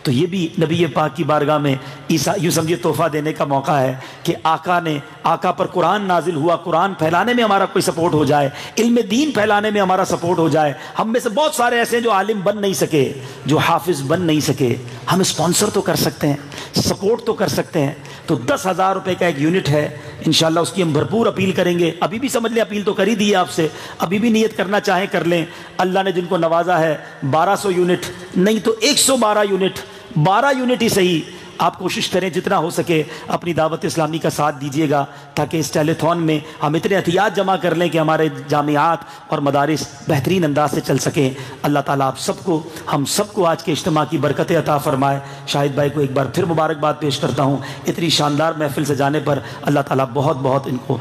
تو یہ بھی نبی پاک کی بارگاہ میں یوں سمجھے تحفہ دینے کا موقع ہے کہ آقا پر قرآن نازل ہوا، قرآن پھیلانے میں ہمارا کوئی سپورٹ ہو جائے، علم دین پھیلانے میں ہمارا سپورٹ ہو جائے۔ ہم میں سے بہت سارے ایسے ہیں جو عالم بن نہیں سکے، جو حافظ بن نہیں سکے، ہم اسپانسر تو کر سکتے ہیں، سپورٹ تو کر سکتے ہیں۔ تو 10,000 روپے کا ایک یونٹ ہے، انشاءاللہ اس کی ہم بھرپور اپیل کریں گے۔ ابھی بھی سمجھ لیں اپیل تو کر ہی دی ہے آپ سے، ابھی بھی نیت کرنا چاہیں کر لیں۔ اللہ نے جن کو نوازا ہے 1200 یونٹ نہیں تو 112 یونٹ، 12 یونٹ ہی صحیح، آپ کوشش کریں جتنا ہو سکے اپنی دعوت اسلامی کا ساتھ دیجیے گا، تاکہ اس ٹیلیتھون میں ہم اتنے احتیاط جمع کر لیں کہ ہمارے جامعات اور مدارس بہترین انداز سے چل سکیں۔ اللہ تعالیٰ آپ سب کو، ہم سب کو آج کے اجتماع کی برکتیں عطا فرمائے۔ شاہد بھائی کو ایک بار پھر مبارکباد پیش کرتا ہوں، اتنی شاندار محفل سے جانے پر اللہ تعالیٰ بہت بہت ان کو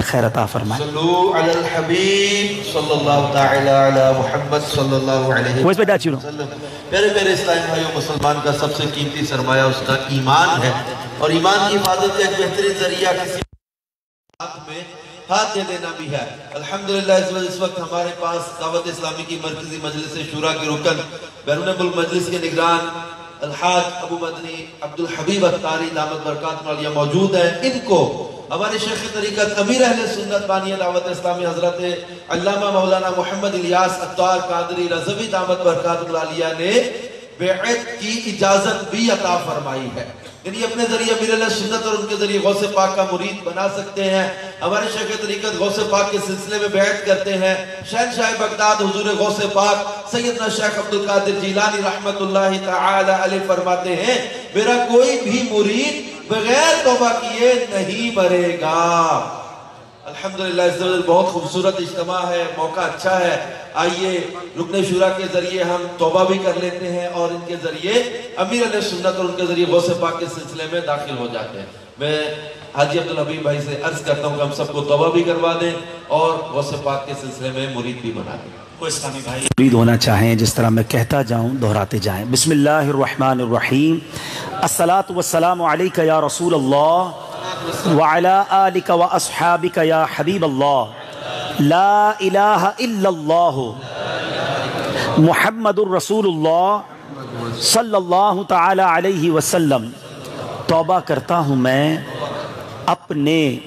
خیر عطا فرمائے۔ صلو علی الحبیب صلی اللہ تعالی علی محمد صلی اللہ علیہ وسلم۔ میرے اسلامی بھائیوں، مسلمان کا سب سے قیمتی سرمایہ اس کا ایمان ہے، اور ایمان کی حفاظت کا ایک بہترین ذریعہ کسی ہاتھ میں ہاتھ دے دینا بھی ہے۔ الحمدللہ اس وقت ہمارے پاس دعوت اسلامی کی مرکزی مجلس شورا کے رکن، بیرون ملک مجلس کے نگران الحاج ابو مدنی عبدالحبیب اختاری دامت برکاتہ العالیہ موجود ہیں۔ ان کو ہمارے شیخ طریقت امیر اہل سنت بانی دعوت اسلامی حضرت علامہ مولانا محمد الیاس عطار قادری رضوی دامت برکاتہ العالیہ نے بیعت کی اجازت بھی عطا فرمائی ہے، یعنی اپنے ذریعے امیر اہل سنت اور ان کے ذریعے غوث پاک کا مرید بنا سکتے ہیں۔ ہمارے شیخ طریقت غوث پاک کے سلسلے میں بیعت کرتے ہیں۔ شہنشاہ بغداد حضور غوث پاک سیدنا شیخ عبدالقادر جیلانی رحمت اللہ تعالی علیہ فرماتے ہیں، میرا کوئی بھی مرید بغیر توبہ کیے نہیں مرے گا۔ الحمدللہ اس بہت خوبصورت اجتماع ہے، موقع اچھا ہے۔ آئیے رکن شورا کے ذریعے ہم توبہ بھی کر لیتے ہیں اور ان کے ذریعے امیر علیہ سنت اور ان کے ذریعے غوث پاک کے سلسلے میں داخل ہو جاتے ہیں۔ میں حاجی عبدالحبیب بھائی سے عرض کرتا ہوں کہ ہم سب کو توبہ بھی کروا دیں اور غوث پاک کے سلسلے میں مرید بھی بنا دیں۔ وہ اسلامی بھائی مرید ہونا چاہیں، جس طرح میں کہتا جاؤں دہراتے جائیں۔ بسم اللہ الرحمن الرحیم، الصلاۃ والسلام علیک یا رسول اللہ وعلی آلک واصحابک یا حبیب اللہ، لا الہ الا اللہ محمد الرسول اللہ صلی اللہ تعالی علیہ وسلم۔ توبہ کرتا ہوں میں اپنے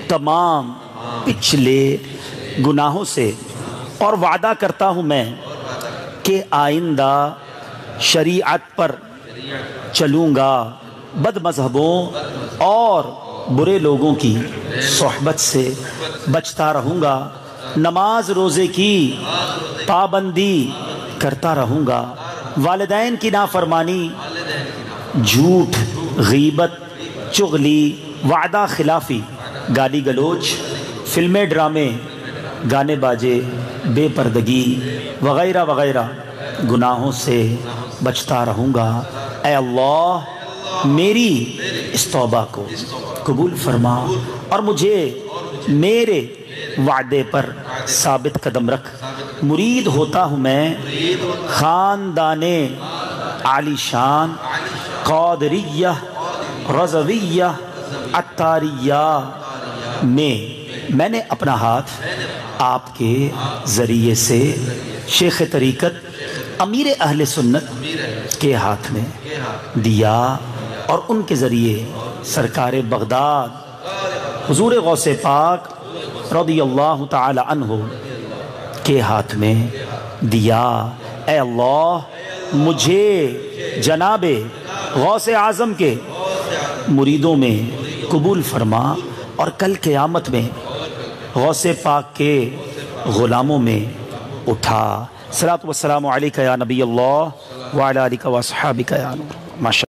تمام پچھلے گناہوں سے، اور وعدہ کرتا ہوں میں کہ آئندہ شریعت پر چلوں گا، بد مذہبوں اور برے لوگوں کی صحبت سے بچتا رہوں گا، نماز روزے کی پابندی کرتا رہوں گا، والدین کی نافرمانی، جھوٹ، غیبت، چغلی، وعدہ خلافی، گالی گلوچ، فلمیں، ڈرامے، گانے باجے، بے پردگی وغیرہ وغیرہ گناہوں سے بچتا رہوں گا۔ اے اللہ میری اس توبہ کو قبول فرما اور مجھے میرے وعدے پر ثابت قدم رکھ۔ مرید ہوتا ہوں میں خاندان عالی شان قادریہ رضویہ عطاریہ میں میں نے اپنا ہاتھ آپ کے ذریعے سے شیخ طریقت امیر اہل سنت کے ہاتھ میں دیا اور ان کے ذریعے سرکار بغداد حضور غوث پاک رضی اللہ تعالی عنہ کے ہاتھ میں دیا۔ اے اللہ مجھے جناب غوث اعظم کے مریدوں میں قبول فرما اور کل قیامت میں غوث پاک کے غلاموں میں اٹھا۔ صلاۃ والسلام علیکہ یا نبی اللہ وعلی آلہ و اصحابہ یا نور۔ ماشاء اللہ۔